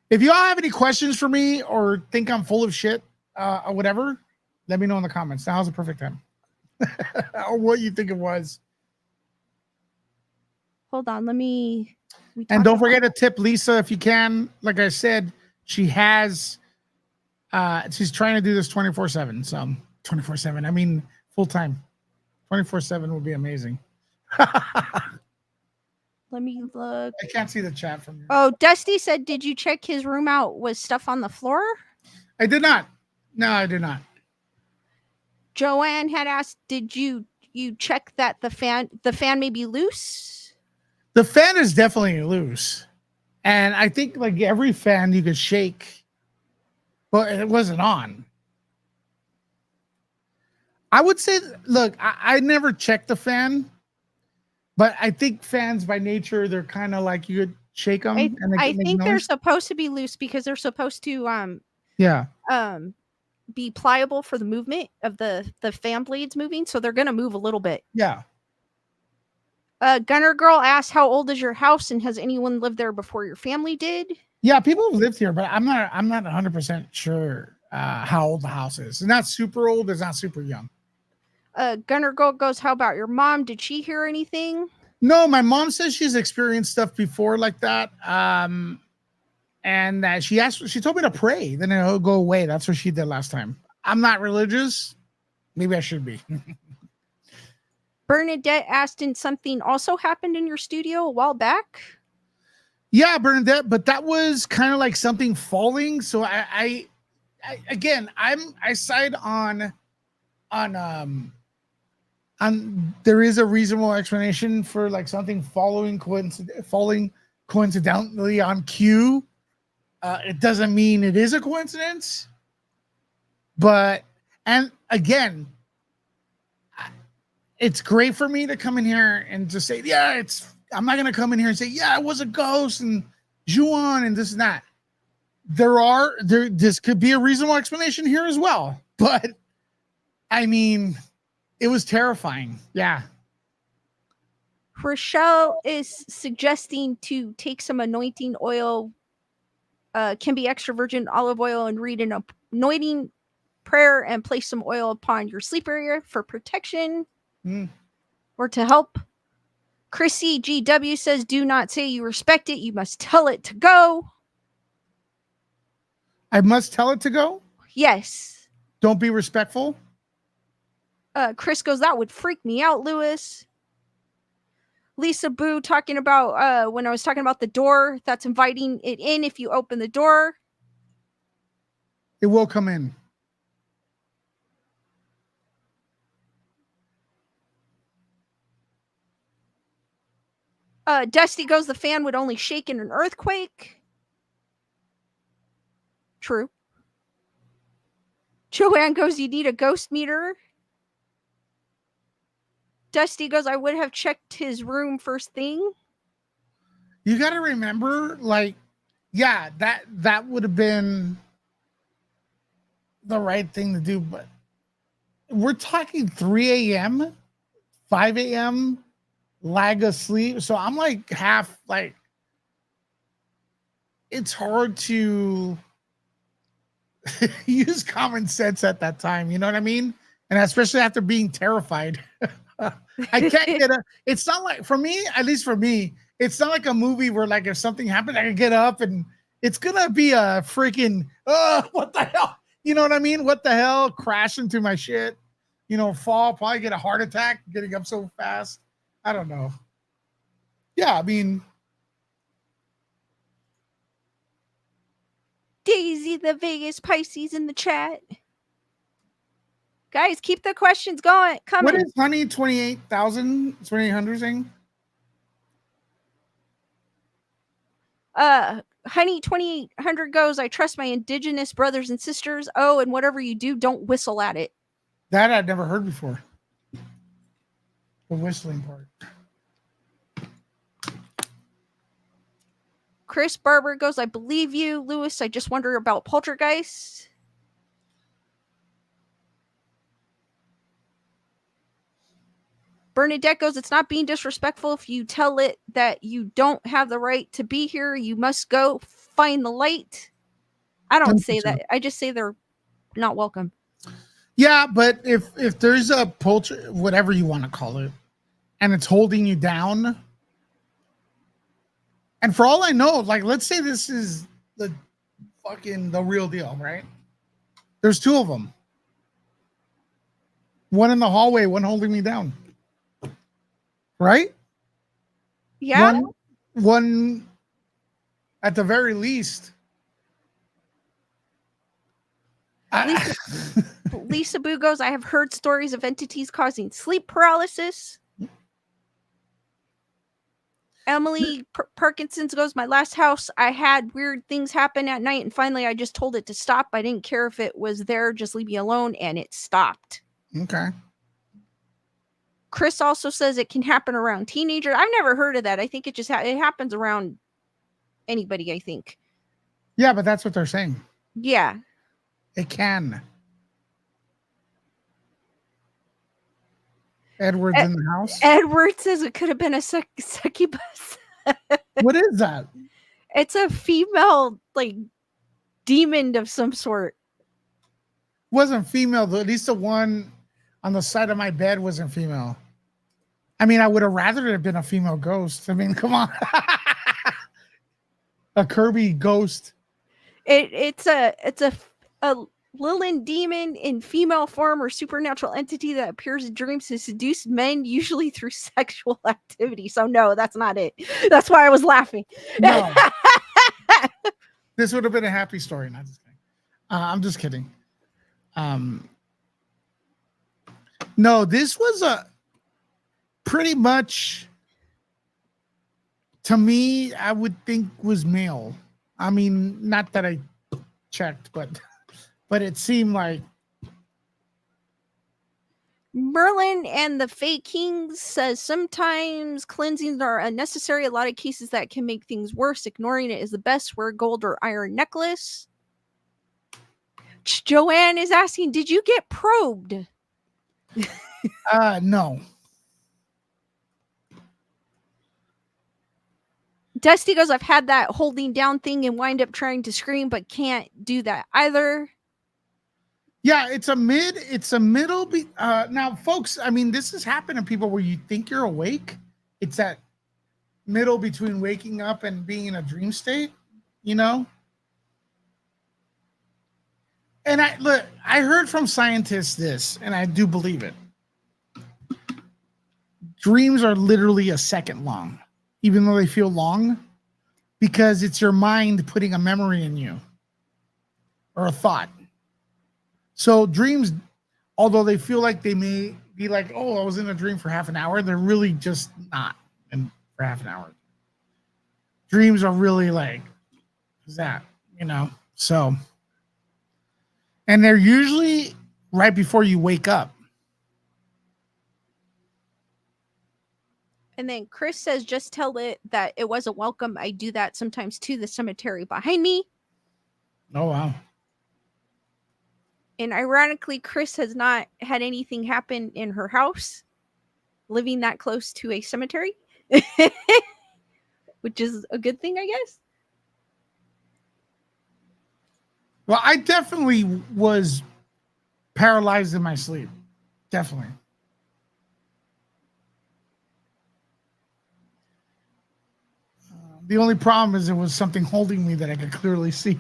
if you all have any questions for me or think I'm full of shit or whatever, let me know in the comments. Now's the perfect time. Or what you think it was. Hold on, let me. And don't forget to tip Lisa if you can. Like I said, she's trying to do this 24/7. So 24/7. I mean, full time. 24/7 would be amazing. Let me look. I can't see the chat from here. Oh, Dusty said, did you check his room out? Was stuff on the floor? I did not. No, I did not. Joanne had asked, did you check that the fan may be loose? The fan is definitely loose. And I think like every fan you could shake, but it wasn't on. I would say, look, I never checked the fan, but I think fans by nature, they're kind of like you could shake them. I think they're supposed to be loose because they're supposed to be pliable for the movement of the fan blades moving, so they're gonna move a little bit. Yeah. Gunner Girl asked, how old is your house and has anyone lived there before your family did? Yeah, people have lived here, but I'm not 100% sure how old the house is. It's not super old, it's not super young. Gunner Girl goes, how about your mom? Did she hear anything? No, my mom says she's experienced stuff before like that. And she told me to pray, then it'll go away. That's what she did last time. I'm not religious. Maybe I should be. Bernadette asked, and something also happened in your studio a while back? Yeah, Bernadette, but that was kind of like something falling. So I side on on there is a reasonable explanation for like something falling coincidentally on cue. It doesn't mean it is a coincidence, but and again, it's great for me to come in here and just say, yeah, it's. I'm not gonna come in here and say, yeah, it was a ghost and Juan and this and that. This could be a reasonable explanation here as well, but I mean, it was terrifying. Yeah. Rochelle is suggesting to take some anointing oil, can be extra virgin olive oil, and read an anointing prayer and place some oil upon your sleep area for protection or to help. Chrissy GW says, do not say you respect it. You must tell it to go. I must tell it to go? Yes. Don't be respectful? Chris goes, that would freak me out, Lewis. Lisa Boo talking about when I was talking about the door, that's inviting it in if you open the door. It will come in. Dusty goes, the fan would only shake in an earthquake. True. Joanne goes, you need a ghost meter. Dusty goes, I would have checked his room first thing. You got to remember, like, yeah, that would have been the right thing to do, but we're talking 3 a.m., 5 a.m., lag of sleep. So I'm like half, like, it's hard to use common sense at that time. You know what I mean? And especially after being terrified. I can't get up. It's not like, for me, at least for me, it's not like a movie where, like, if something happened, I can get up and it's gonna be a freaking, what the hell? You know what I mean? What the hell? Crash into my shit, fall, probably get a heart attack getting up so fast. I don't know. Yeah, I mean, Daisy the Vegas Pisces in the chat. Guys, keep the questions coming. What is Honey 28,000, 2,800 saying? Honey 2800 goes, I trust my indigenous brothers and sisters. Oh, and whatever you do, don't whistle at it. That I'd never heard before. The whistling part. Chris Barber goes, I believe you. Lewis, I just wonder about poltergeist. Bernadette goes, it's not being disrespectful if you tell it that you don't have the right to be here. You must go find the light. I don't say that. I just say they're not welcome. Yeah, but if there's a whatever you want to call it, and it's holding you down, and for all I know, like, let's say this is the real deal, right? There's two of them. One in the hallway, one holding me down. Right? Yeah. One at the very least. Lisa Boo goes, I have heard stories of entities causing sleep paralysis. Emily Parkinson's goes, my last house, I had weird things happen at night, and finally I just told it to stop. I didn't care if it was there, just leave me alone, and it stopped. Okay. Chris also says it can happen around teenagers. I've never heard of that. I think it just it happens around anybody, I think. Yeah, but that's what they're saying. Yeah. It can. Edward's in the house. Edward says it could have been a succubus. What is that? It's a female, like, demon of some sort. Wasn't female, though. At least the one on the side of my bed wasn't female. I mean, I would have rather it have been a female ghost. I mean, come on. A Kirby ghost. It's a Lilin demon in female form or supernatural entity that appears in dreams to seduce men, usually through sexual activity. So no, that's not it. That's why I was laughing. No. This would have been a happy story. Not just kidding. I'm just kidding. No, this was a pretty much, to me, I would think was male. I mean, not that I checked, but it seemed like. Merlin and the Fake Kings says sometimes cleansings are unnecessary. A lot of cases that can make things worse. Ignoring it is the best. Wear a gold or iron necklace. Joanne is asking, did you get probed? No. Dusty goes, I've had that holding down thing and wind up trying to scream, but can't do that either. Yeah, it's a middle. Now, folks, I mean, this has happened to people where you think you're awake. It's that middle between waking up and being in a dream state, you know? And I heard from scientists this, and I do believe it. Dreams are literally a second long, even though they feel long, because it's your mind putting a memory in you or a thought. So dreams, although they feel like they may be like, oh, I was in a dream for half an hour, they're really just not for half an hour. Dreams are really like that, you know? So, and they're usually right before you wake up. And then Chris says, just tell it that it wasn't welcome. I do that sometimes too. The cemetery behind me. Oh, wow. And ironically, Chris has not had anything happen in her house, living that close to a cemetery, which is a good thing, I guess. Well, I definitely was paralyzed in my sleep. Definitely. The only problem is there was something holding me that I could clearly see.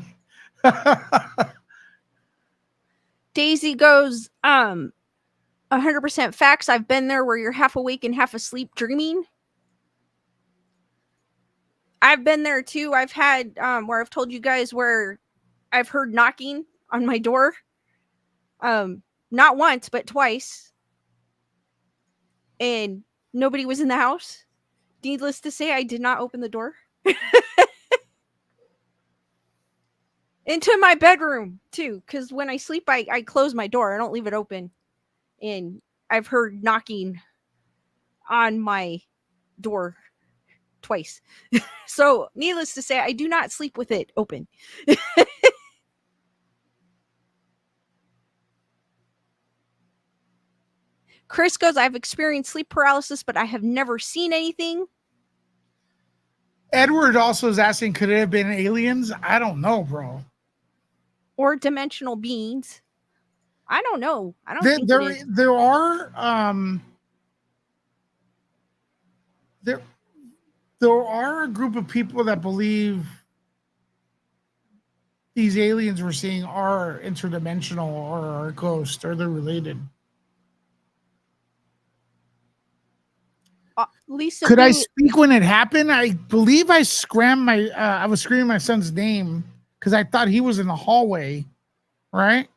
Daisy goes, 100% facts. I've been there where you're half awake and half asleep dreaming. I've been there too. I've had where I've told you guys where I've heard knocking on my door. Not once, but twice. And nobody was in the house. Needless to say, I did not open the door. Into my bedroom too, because when I sleep, I close my door. I don't leave it open. And I've heard knocking on my door twice. So needless to say, I do not sleep with it open. Chris goes, I've experienced sleep paralysis, but I have never seen anything. Edward also is asking, could it have been aliens? I don't know, bro. Or dimensional beings. I don't know. I don't think there are a group of people that believe these aliens we're seeing are interdimensional or are ghosts or they're related. Lisa, could I speak when it happened? I believe I screamed I was screaming my son's name because I thought he was in the hallway, right?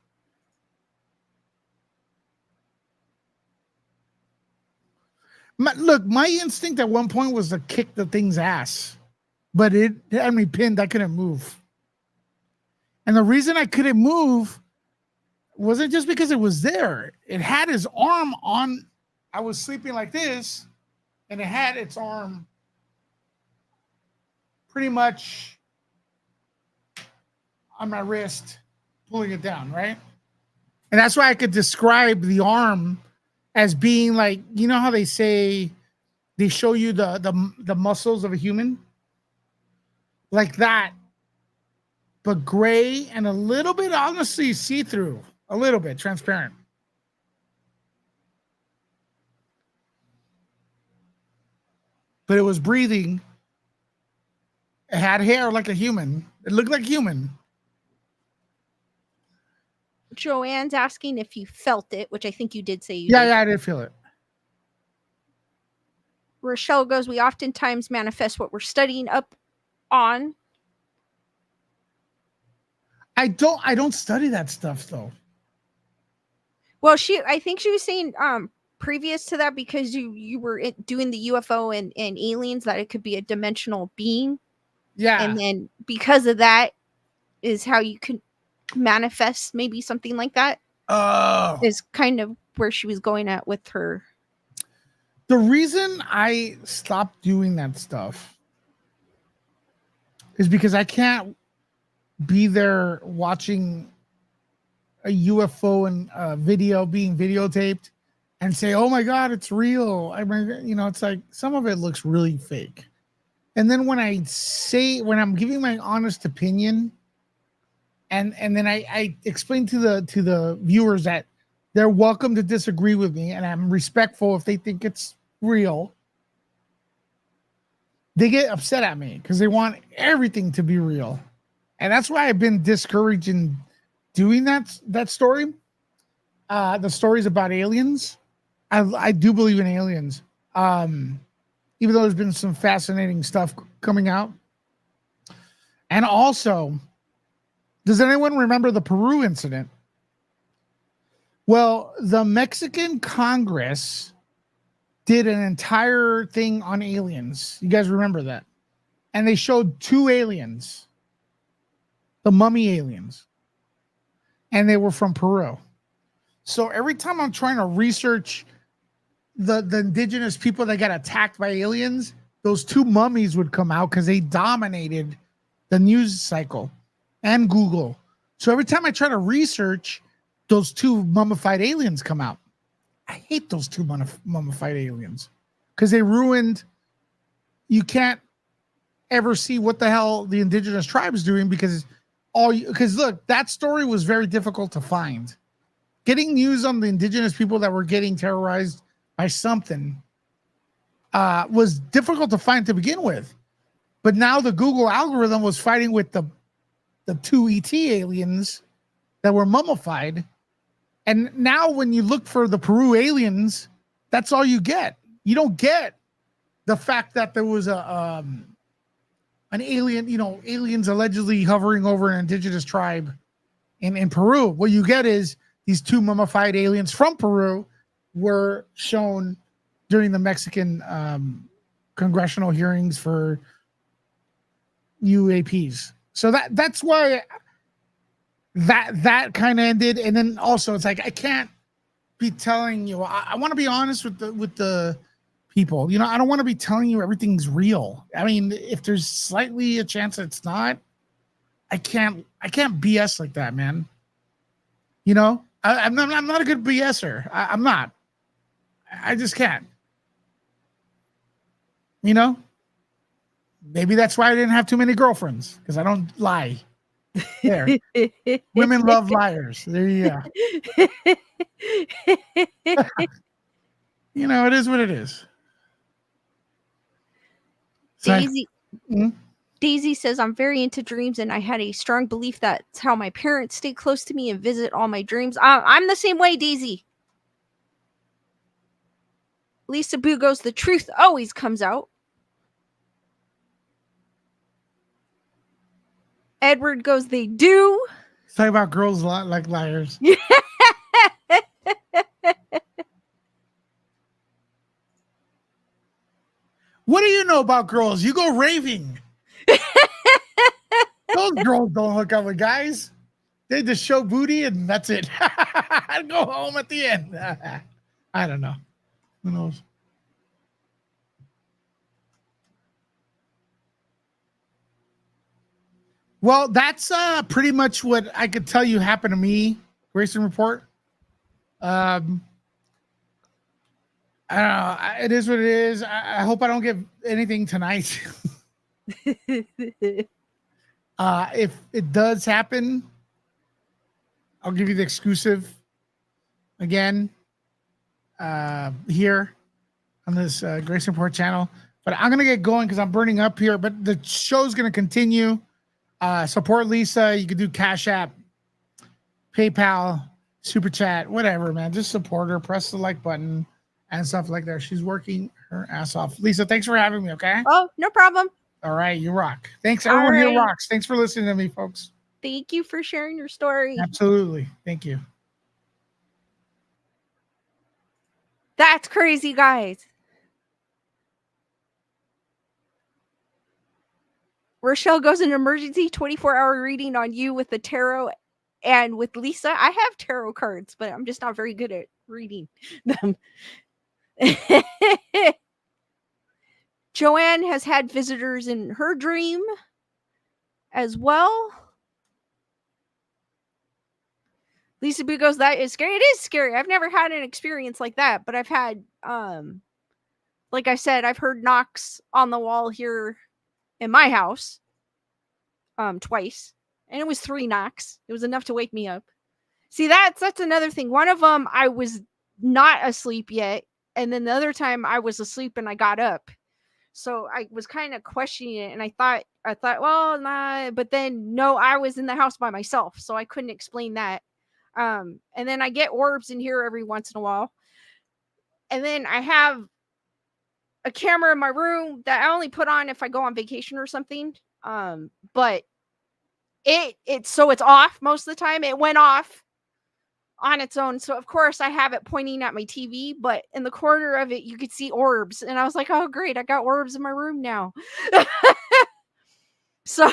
My instinct at one point was to kick the thing's ass, but it had me pinned. I couldn't move. And the reason I couldn't move wasn't just because it was there. It had his arm on. I was sleeping like this, and it had its arm pretty much on my wrist, pulling it down, right? And that's why I could describe the arm as being like, you know how they say they show you the muscles of a human? Like that, but gray and a little bit, honestly, see-through, a little bit transparent. But it was breathing. It had hair like a human. It looked like human. Joanne's asking if you felt it, which I think you did say you did. did. Yeah, I did feel it. Rochelle goes, we oftentimes manifest what we're studying up on. I don't study that stuff though. Well, I think she was saying previous to that, because you were doing the UFO and aliens, that it could be a dimensional being, Yeah. and then because of that is how you could manifest maybe something like that. Oh. Is kind of where she was going at with her. The reason I stopped doing that stuff is because I can't be there watching a UFO and video being videotaped and say, "Oh my God, it's real." I mean, it's like some of it looks really fake. And then when I'm giving my honest opinion, and then I explain to the viewers that they're welcome to disagree with me, and I'm respectful if they think it's real. They get upset at me because they want everything to be real, and that's why I've been discouraged in doing that story. The stories about aliens. I do believe in aliens. Even though there's been some fascinating stuff coming out. And also, does anyone remember the Peru incident? Well, the Mexican Congress did an entire thing on aliens. You guys remember that? And they showed 2 aliens, the mummy aliens, and they were from Peru. So every time I'm trying to research the indigenous people that got attacked by aliens, those 2 mummies would come out because they dominated the news cycle and Google. So every time I try to research, those 2 mummified aliens come out. I hate those 2 mummified aliens because they ruined. You can't ever see what the hell the indigenous tribe is doing because look, that story was very difficult to find. Getting news on the indigenous people that were getting terrorized by something was difficult to find to begin with. But now the Google algorithm was fighting with the 2 ET aliens that were mummified. And now when you look for the Peru aliens, that's all you get. You don't get the fact that there was an alien, aliens allegedly hovering over an indigenous tribe in Peru. What you get is these 2 mummified aliens from Peru were shown during the Mexican congressional hearings for UAPs. So that's why that kind of ended. And then also it's like I can't be telling you. I want to be honest with the people. I don't want to be telling you everything's real. I mean, if there's slightly a chance that it's not, I can't BS like that, man. I'm not a good BSer. I'm not. I just can't. Maybe that's why I didn't have too many girlfriends, because I don't lie. There. Women love liars. There you go. It is what it is. Daisy. Daisy says, I'm very into dreams, and I had a strong belief that's how my parents stay close to me and visit all my dreams. I'm the same way, Daisy. Lisa Boo goes, the truth always comes out. Edward goes, they do. Talk about girls a lot like liars. What do you know about girls? You go raving. Those girls don't hook up with guys. They just show booty and that's it. I go home at the end. I don't know. Who knows? Well, that's pretty much what I could tell you happened to me. Grayson Report. I don't know. It is what it is. I hope I don't get anything tonight. If it does happen, I'll give you the exclusive again here on this Grayson Report channel. But I'm going to get going because I'm burning up here. But the show's going to continue. Support Lisa. You can do Cash App, PayPal, Super Chat, whatever, man. Just support her. Press the like button and stuff like that. She's working her ass off. Lisa, thanks for having me, okay? Oh, no problem. All right, you rock. Thanks, everyone here rocks. Thanks for listening to me, folks. Thank you for sharing your story. Absolutely. Thank you. That's crazy, guys. Rochelle goes an emergency 24-hour reading on you with the tarot and with Lisa. I have tarot cards, but I'm just not very good at reading them. Joanne has had visitors in her dream as well. Lisa B goes, that is scary. It is scary. I've never had an experience like that, but I've had, like I said, I've heard knocks on the wall here in my house, twice, and it was 3 knocks. It was enough to wake me up. See, that's another thing. One of them, I was not asleep yet, and then the other time I was asleep and I got up. So I was kind of questioning it, and I thought, well, nah, but then no, I was in the house by myself, so I couldn't explain that. And then I get orbs in here every once in a while. And then I have a camera in my room that I only put on if I go on vacation or something. But it's off most of the time. It went off on its own. So of course I have it pointing at my TV, but in the corner of it you could see orbs. And I was like, oh great, I got orbs in my room now. So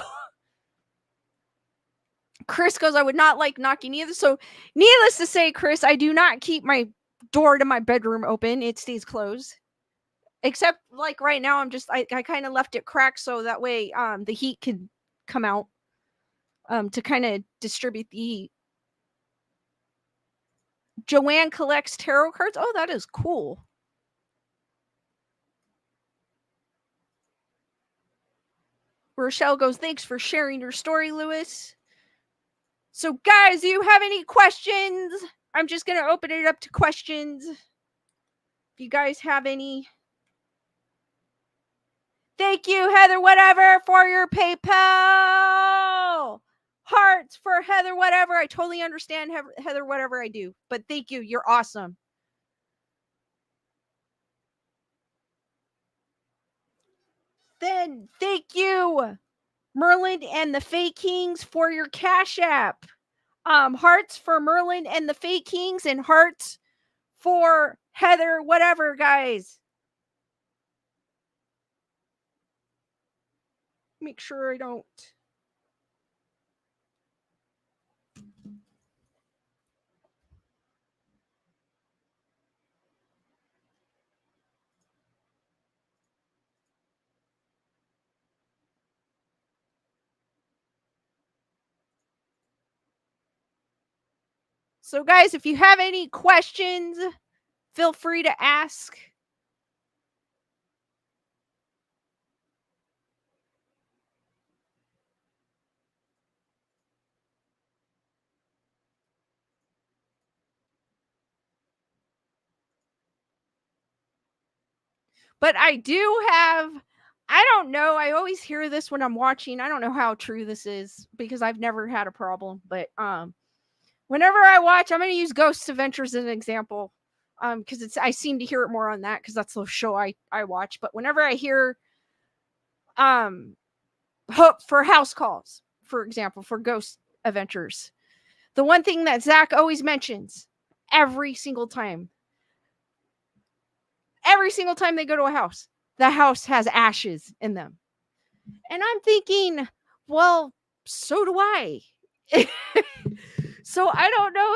Chris goes, I would not like knocking either. So needless to say, Chris, I do not keep my door to my bedroom open. It stays closed. Except like right now, I kind of left it cracked so that way the heat can come out to kind of distribute the heat. Joanne collects tarot cards. Oh, that is cool. Rochelle goes, thanks for sharing your story, Lewis. So, guys, do you have any questions? I'm just going to open it up to questions. If you guys have any. Thank you, Heather, whatever, for your PayPal. Hearts for Heather, whatever. I totally understand, Heather, whatever I do. But thank you. You're awesome. Then, thank you, Merlin and the Fake Kings, for your Cash App. Hearts for Merlin and the Fake Kings, and hearts for Heather, whatever, guys. Make sure I don't. So, guys, if you have any questions, feel free to ask. But I don't know. I always hear this when I'm watching. I don't know how true this is because I've never had a problem. But whenever I watch, I'm going to use Ghostadventures as an example. Because I seem to hear it more on that because that's the show I watch. But whenever I hear hope for house calls, for example, for Ghost Adventures, the one thing that Zach always mentions every single time they go to a house, the house has ashes in them. And I'm thinking, well, so do I. So I don't know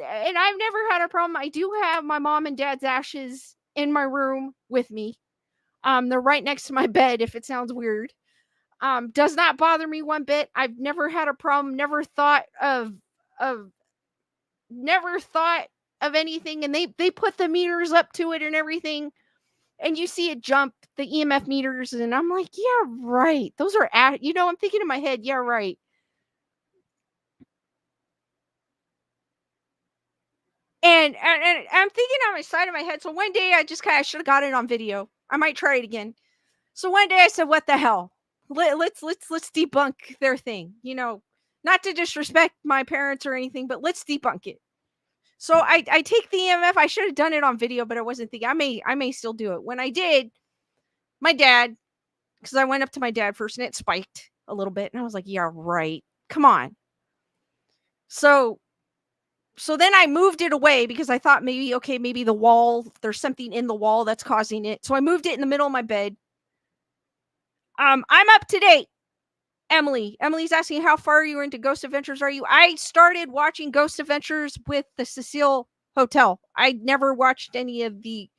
and I've never had a problem. I do have my mom and dad's ashes in my room with me. They're right next to my bed, if it sounds weird. Does not bother me one bit. I've never had a problem, never thought of anything. And they put the meters up to it and everything. And you see it jump the EMF meters, and I'm like, yeah, right. Those are I'm thinking in my head, yeah, right. And I'm thinking on my side of my head. So one day I should have got it on video. I might try it again. So one day I said, what the hell? Let's debunk their thing. Not to disrespect my parents or anything, but let's debunk it. So I take the EMF. I should have done it on video, but I wasn't thinking. I may still do it. When I did, my dad, because I went up to my dad first and it spiked a little bit. And I was like, yeah, right. Come on. So So then I moved it away because I thought maybe, okay, maybe the wall, there's something in the wall that's causing it. So I moved it in the middle of my bed. I'm up to date. Emily's asking, how far are you into Ghost Adventures? Are you? I started watching Ghost Adventures with the Cecile Hotel. I never watched any of the,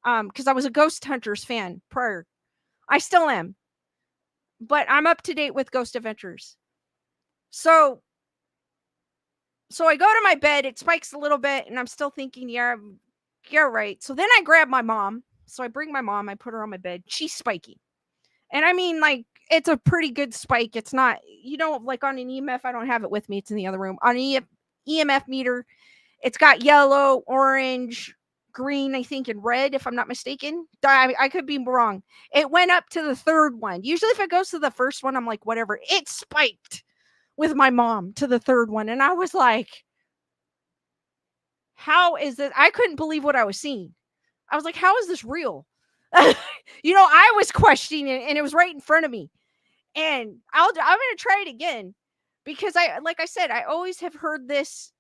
because I was a Ghost Hunters fan prior. I still am, but I'm up to date with Ghost Adventures. So I go to my bed, it spikes a little bit, and I'm still thinking, yeah, you're right. So then I grab my mom. So I bring my mom, I put her on my bed. She's spiky. And I mean, like, it's a pretty good spike. It's not, like on an EMF, I don't have it with me. It's in the other room. On an EMF meter, it's got yellow, orange, green, I think, and red, if I'm not mistaken. I could be wrong. It went up to the third one. Usually if it goes to the first one, I'm like, whatever. It spiked with my mom to the third one. And I was like, how is this? I couldn't believe what I was seeing. I was like, how is this real? I was questioning it, and it was right in front of me. And I'm going to try it again because like I said, I always have heard this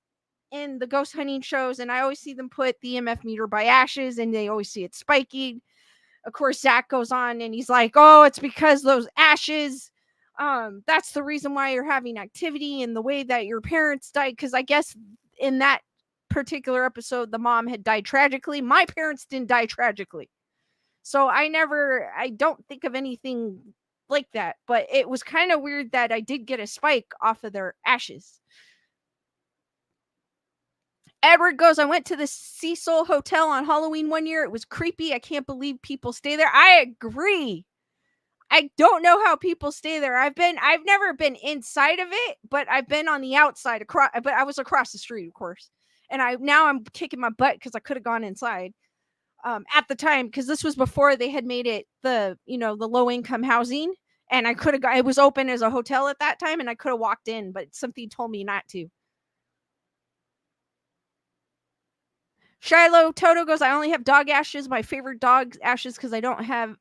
in the ghost hunting shows, and I always see them put the EMF meter by ashes, and they always see it spiking. Of course, Zach goes on and he's like, oh, it's because those ashes, that's the reason why you're having activity and the way that your parents died. Because I guess in that particular episode, the mom had died tragically. My parents didn't die tragically. So I don't think of anything like that, but it was kind of weird that I did get a spike off of their ashes. Edward goes, I went to the Cecil Hotel on Halloween one year. It was creepy. I can't believe people stay there. I agree. I don't know how people stay there. I've never been inside of it, but I've been on the outside but I was across the street, of course. And now I'm kicking my butt because I could have gone inside. At the time, because this was before they had made it the low income housing, and I could have it was open as a hotel at that time, and I could have walked in, but something told me not to. Shiloh Toto goes, I only have dog ashes, my favorite dog ashes, because I don't have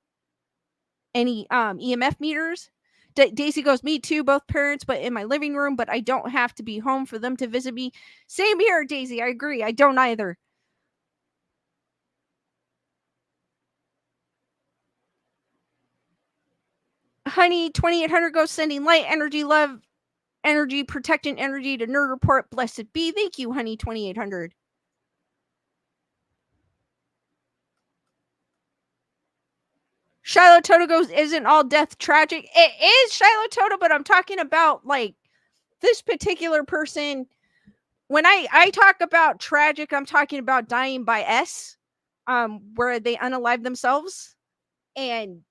any EMF meters. Daisy goes, me too, both parents, but in my living room, but I don't have to be home for them to visit me. Same here, Daisy. I agree. I don't either. Honey 2800 goes, sending light, energy, love, energy, protecting energy to Nerd Report. Blessed be. Thank you, honey 2800. Shiloh Toto goes, isn't all death tragic? It is, Shiloh Toto, but I'm talking about like this particular person. When I talk about tragic, I'm talking about dying by S, where they unalive themselves, and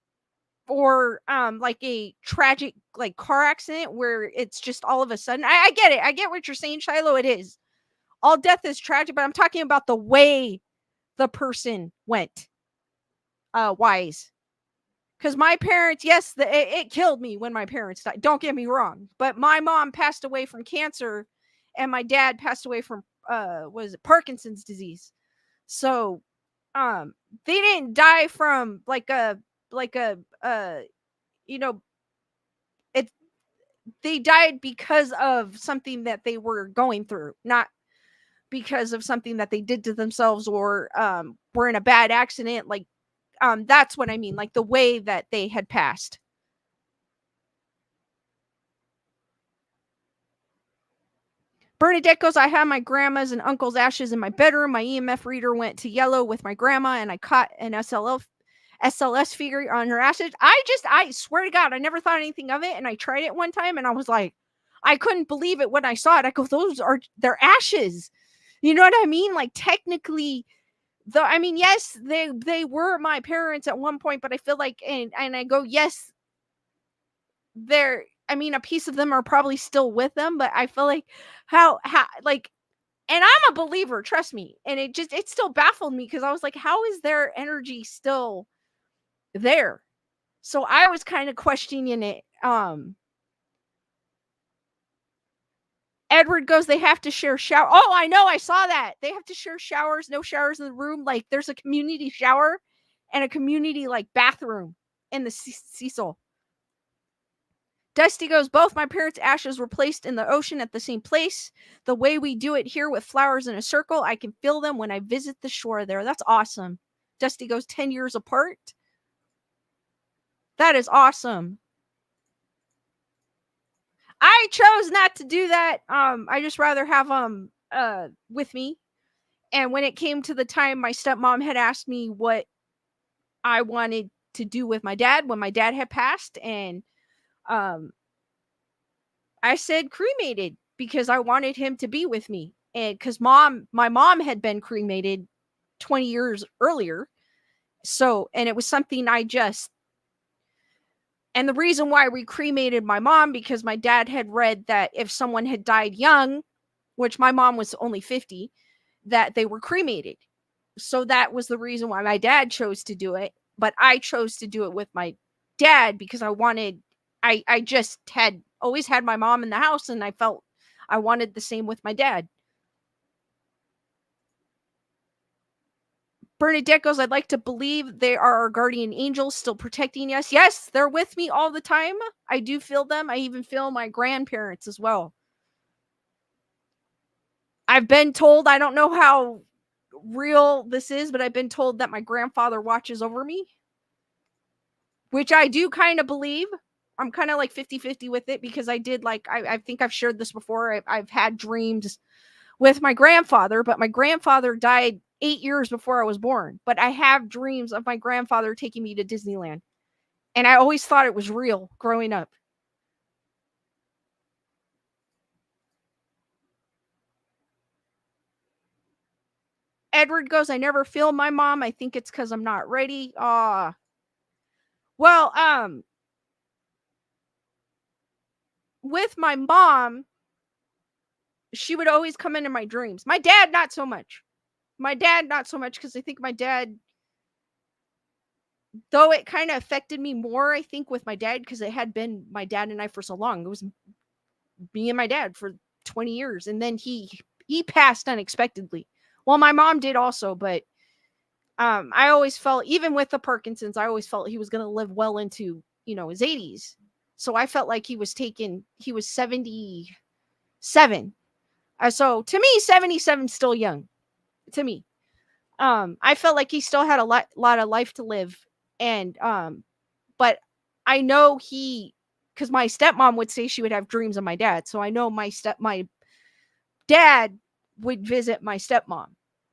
or like a tragic like car accident where it's just all of a sudden. I get it. I get what you're saying, Shiloh. It is. All death is tragic, but I'm talking about the way the person went. Wise. Because my parents, yes, it killed me when my parents died. Don't get me wrong. But my mom passed away from cancer, and my dad passed away from was it Parkinson's disease. So they didn't die from like a you know it they died because of something that they were going through, not because of something that they did to themselves or were in a bad accident. Like that's what I mean, like the way that they had passed. Bernadette goes, I have my grandma's and uncle's ashes in my bedroom. My EMF reader went to yellow with my grandma, and I caught an SLS figure on her ashes. I swear to God, I never thought anything of it, and I tried it one time, and I was like, I couldn't believe it when I saw it. I go, those are their ashes. You know what I mean? Like technically, I mean, yes, they were my parents at one point, but I feel like, and I go, yes, they're. I mean, a piece of them are probably still with them, but I feel like how like, and I'm a believer, trust me, and it still baffled me because I was like, how is their energy still there? So I was kind of questioning it. Edward goes, they have to share shower. Oh, I know, I saw that. They have to share showers, no showers in the room. Like there's a community shower and a community like bathroom in the Cecil. Dusty goes, both my parents' ashes were placed in the ocean at the same place. The way we do it here with flowers in a circle, I can feel them when I visit the shore there. That's awesome. Dusty goes, 10 years apart. That is awesome. I chose not to do that. I just rather have them with me. And when it came to the time, my stepmom had asked me what I wanted to do with my dad when my dad had passed, and I said cremated because I wanted him to be with me. And because my mom had been cremated 20 years earlier. So, and it was something and the reason why we cremated my mom, because my dad had read that if someone had died young, which my mom was only 50, that they were cremated. So that was the reason why my dad chose to do it. But I chose to do it with my dad because I just had always had my mom in the house, and I felt I wanted the same with my dad. Bernadette goes, I'd like to believe they are our guardian angels still protecting us. Yes, they're with me all the time. I do feel them. I even feel my grandparents as well. I've been told, I don't know how real this is, but I've been told that my grandfather watches over me, which I do kind of believe. I'm kind of like 50-50 with it because I did I think I've shared this before. I've had dreams with my grandfather, but my grandfather died 8 years before I was born. But I have dreams of my grandfather taking me to Disneyland. And I always thought it was real growing up. Edward goes, I never feel my mom. I think it's because I'm not ready. Well, with my mom, she would always come into my dreams. My dad, not so much. Because I think my dad, though it kind of affected me more, I think, with my dad, because it had been my dad and I for so long. It was me and my dad for 20 years. And then he passed unexpectedly. Well, my mom did also, but I always felt, even with the Parkinson's, I always felt he was going to live well into, his 80s. So I felt like he was 77. So to me, 77 is still young. To me. I felt like he still had a lot of life to live. And but I know because my stepmom would say she would have dreams of my dad. So I know my dad would visit my stepmom.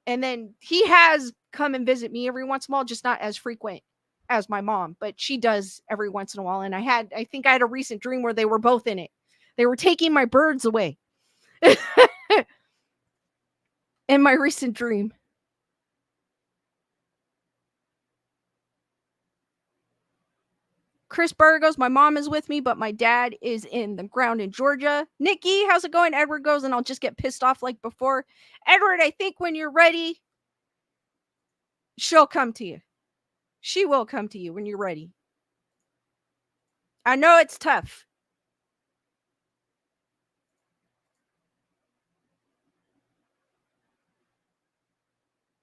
And then he has come and visit me every once in a while, just not as frequent as my mom, but she does every once in a while. And I think I had a recent dream where they were both in it. They were taking my birds away in my recent dream. Chris Berger goes, my mom is with me, but my dad is in the ground in Georgia. Nikki, how's it going? Edward goes, and I'll just get pissed off like before. Edward, I think when you're ready, she'll come to you. She will come to you when you're ready. I know it's tough.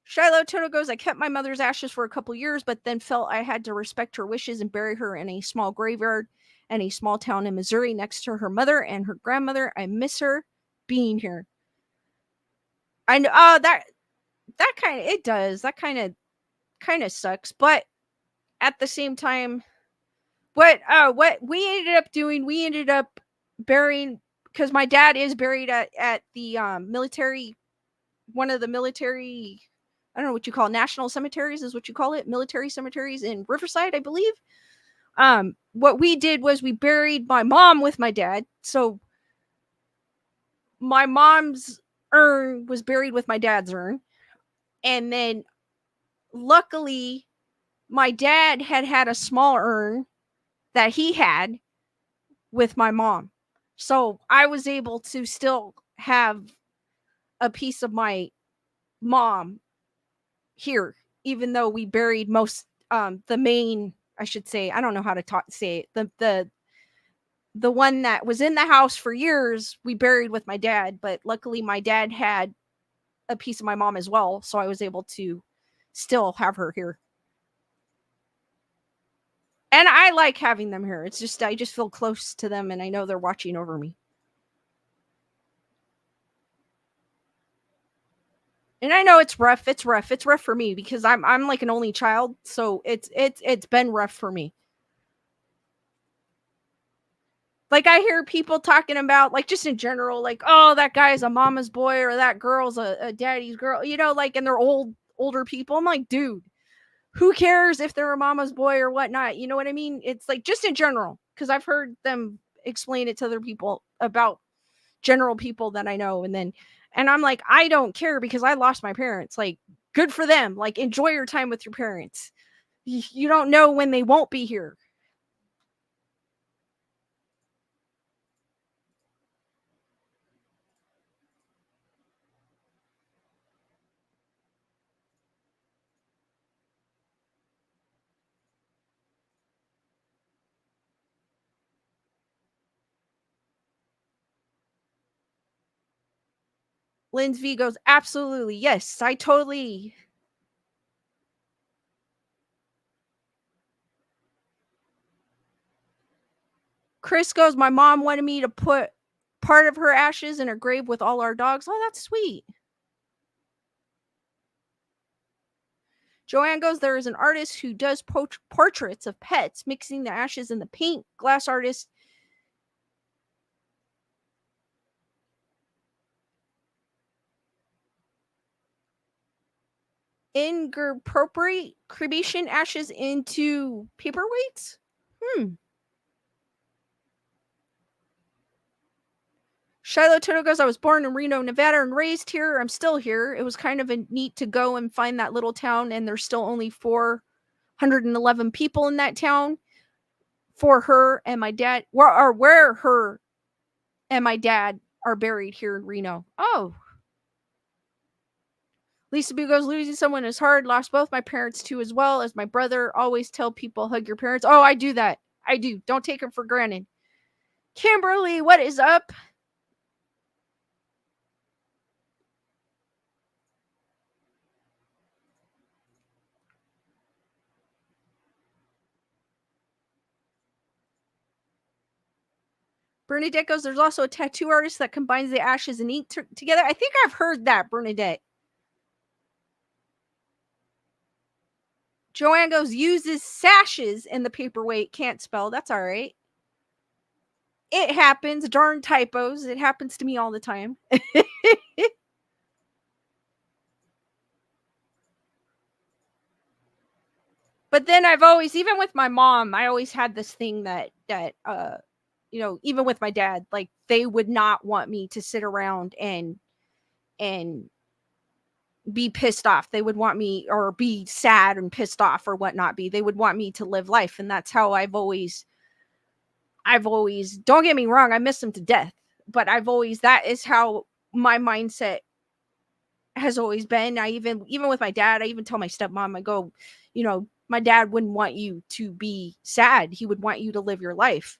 Shiloh Toto goes, I kept my mother's ashes for a couple years, but then felt I had to respect her wishes and bury her in a small graveyard in a small town in Missouri next to her mother and her grandmother. I miss her being here. I know that kind of, it does. That kind of sucks. But at the same time, what we ended up doing, we ended up burying, because my dad is buried at the military, one of the military, I don't know what you call it, national cemeteries is what you call it, military cemeteries in Riverside, I believe. What we did was we buried my mom with my dad. So my mom's urn was buried with my dad's urn. And then luckily my dad had a small urn that he had with my mom. So I was able to still have a piece of my mom here, even though we buried most, the main, I should say, I don't know how to say it, the one that was in the house for years, we buried with my dad, but luckily my dad had a piece of my mom as well, so I was able to still have her here. And I like having them here. It's just I just feel close to them, and I know they're watching over me. And I know it's rough. It's rough. It's rough for me because I'm like an only child, so it's been rough for me. Like I hear people talking about, like, just in general, like, oh, that guy's a mama's boy or that girl's a daddy's girl, like, and they're older people. I'm like, dude, who cares if they're a mama's boy or whatnot? You know what I mean? It's like just in general, because I've heard them explain it to other people about general people that I know, and I'm like, I don't care because I lost my parents. Like, good for them. Like, enjoy your time with your parents. You don't know when they won't be here. Lynn's V goes, absolutely. Yes, I totally. Chris goes, my mom wanted me to put part of her ashes in her grave with all our dogs. Oh, that's sweet. Joanne goes, there is an artist who does portraits of pets, mixing the ashes and the paint. Glass artist. Incorporate cremation ashes into paperweights? Shiloh Toto goes, I was born in Reno, Nevada and raised here. I'm still here. It was kind of neat to go and find that little town, and there's still only 411 people in that town. For her and my dad, where her and my dad are buried here in Reno. Oh. Lisa B goes, losing someone is hard. Lost both my parents too, as well as my brother. Always tell people, hug your parents. Oh, I do that. I do. Don't take them for granted. Kimberly, what is up? Bernadette goes, there's also a tattoo artist that combines the ashes and ink together. I think I've heard that, Bernadette. Joanne goes, uses sashes in the paperweight. Can't spell. That's all right. It happens. Darn typos. It happens to me all the time. But then I've always, even with my mom, I always had this thing that even with my dad, like, they would not want me to sit around and be pissed off. They would want me, or be sad and pissed off or whatnot be. They would want me to live life. And that's how I've always, don't get me wrong, I miss them to death. But that is how my mindset has always been. I even with my dad, I even tell my stepmom, I go, my dad wouldn't want you to be sad. He would want you to live your life.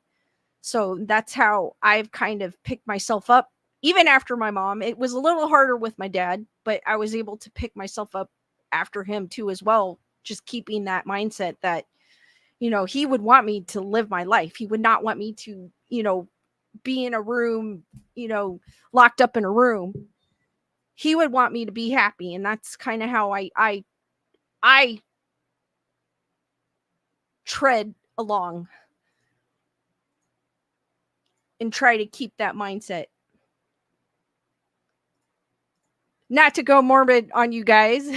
So that's how I've kind of picked myself up. Even after my mom, it was a little harder with my dad, but I was able to pick myself up after him too, as well. Just keeping that mindset that, he would want me to live my life. He would not want me to, be in a room, locked up in a room. He would want me to be happy. And that's kind of how I tread along and try to keep that mindset. Not to go morbid on you guys.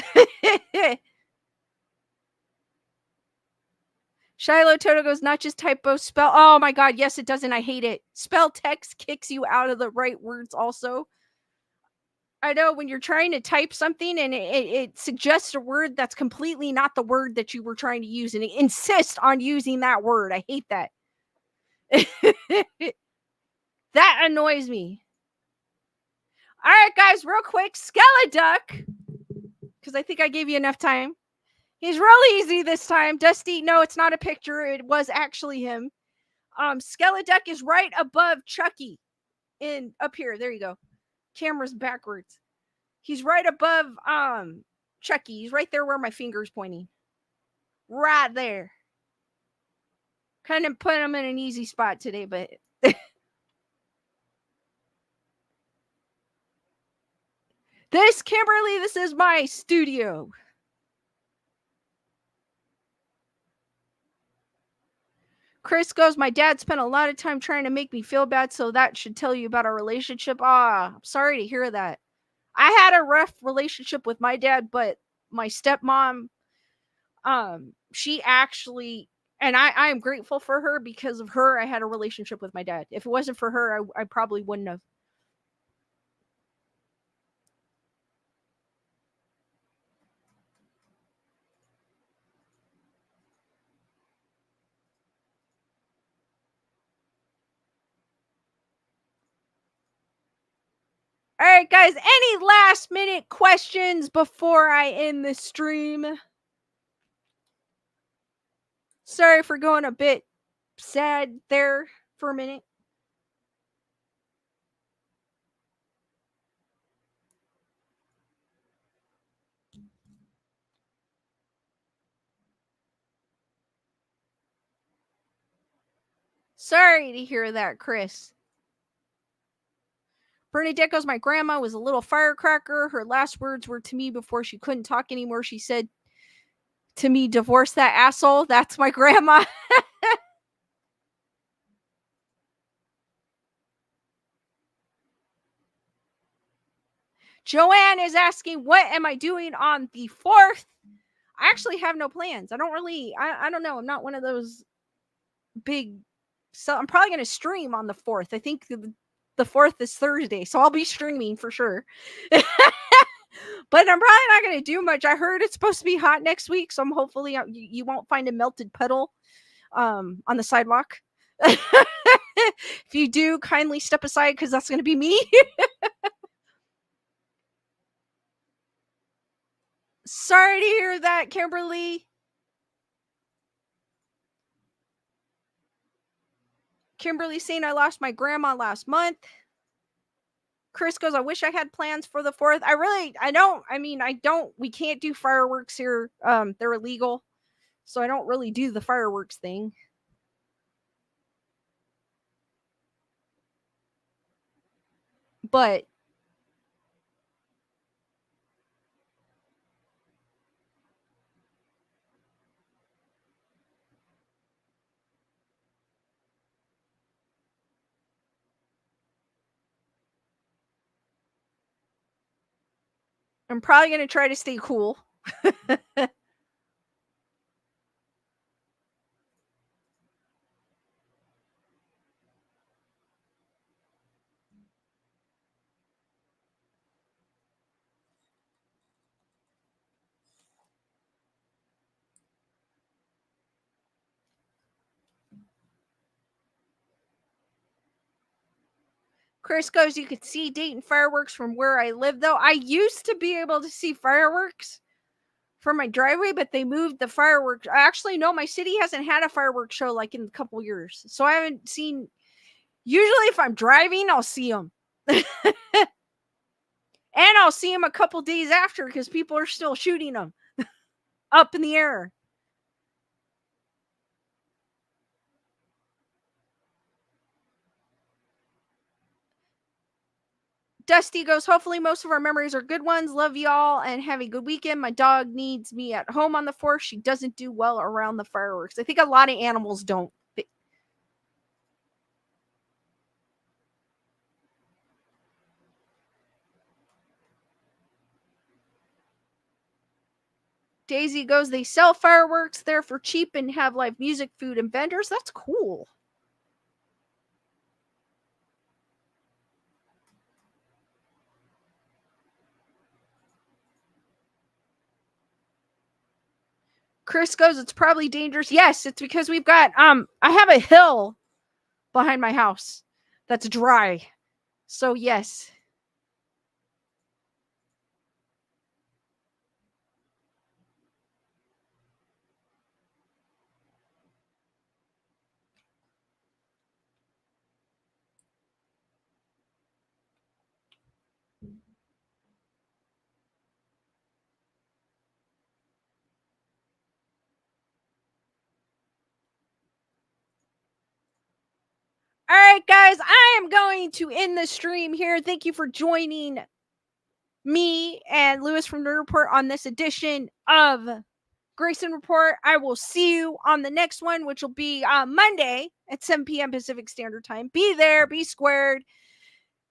Shiloh Toto goes, not just typo, spell. Oh my God, yes, it doesn't. I hate it. Spell text kicks you out of the right words also. I know when you're trying to type something and it suggests a word that's completely not the word that you were trying to use, and it insists on using that word. I hate that. That annoys me. All right, guys, real quick, Skeleduck, because I think I gave you enough time. He's real easy this time. Dusty, no, it's not a picture. It was actually him. Skeleduck is right above Chucky up here. There you go. Camera's backwards. He's right above Chucky. He's right there where my finger's pointing. Right there. Kind of put him in an easy spot today, but Kimberly, this is my studio. Chris goes, my dad spent a lot of time trying to make me feel bad, so that should tell you about our relationship. I'm sorry to hear that. I had a rough relationship with my dad, but my stepmom, she actually, and I am grateful for her. Because of her, I had a relationship with my dad. If it wasn't for her, I probably wouldn't have. All right, guys, any last minute questions before I end the stream? Sorry for going a bit sad there for a minute. Sorry to hear that, Chris. Bernadette goes, my grandma was a little firecracker. Her last words were to me before she couldn't talk anymore. She said to me, divorce that asshole. That's my grandma. Joanne is asking, what am I doing on the 4th? I actually have no plans. I don't really, I don't know. I'm not one of those big, so I'm probably going to stream on the 4th. I think the 4th is Thursday, so I'll be streaming for sure. But I'm probably not going to do much. I heard it's supposed to be hot next week, so I'm hopefully you won't find a melted puddle on the sidewalk. If you do, kindly step aside because that's going to be me. Sorry to hear that, Kimberly. Kimberly saying I lost my grandma last month. Chris goes, I wish I had plans for the 4th. We can't do fireworks here. They're illegal. So I don't really do the fireworks thing. But I'm probably going to try to stay cool. Chris goes, you could see Dayton fireworks from where I live, though. I used to be able to see fireworks from my driveway, but they moved the fireworks. Actually, no, my city hasn't had a fireworks show like in a couple years. So I haven't seen. Usually, if I'm driving, I'll see them. And I'll see them a couple days after because people are still shooting them up in the air. Dusty goes, hopefully most of our memories are good ones. Love y'all and have a good weekend. My dog needs me at home on the 4th. She doesn't do well around the fireworks. I think a lot of animals don't. Daisy goes, they sell fireworks there for cheap and have live music, food, and vendors. That's cool. Chris goes, it's probably dangerous. Yes, it's because we've got I have a hill behind my house that's dry. So yes. All right, guys, I am going to end the stream here. Thank you for joining me and Lewis from Nerdreport on this edition of Grayson Report. I will see you on the next one, which will be Monday at 7 p.m. Pacific Standard Time. Be there, be squared.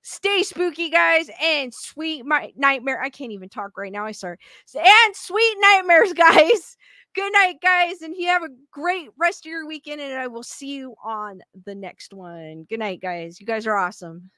Stay spooky, guys, and sweet nightmare. I can't even talk right now. I start. And sweet nightmares, guys. Good night, guys, and you have a great rest of your weekend, and I will see you on the next one. Good night, guys. You guys are awesome.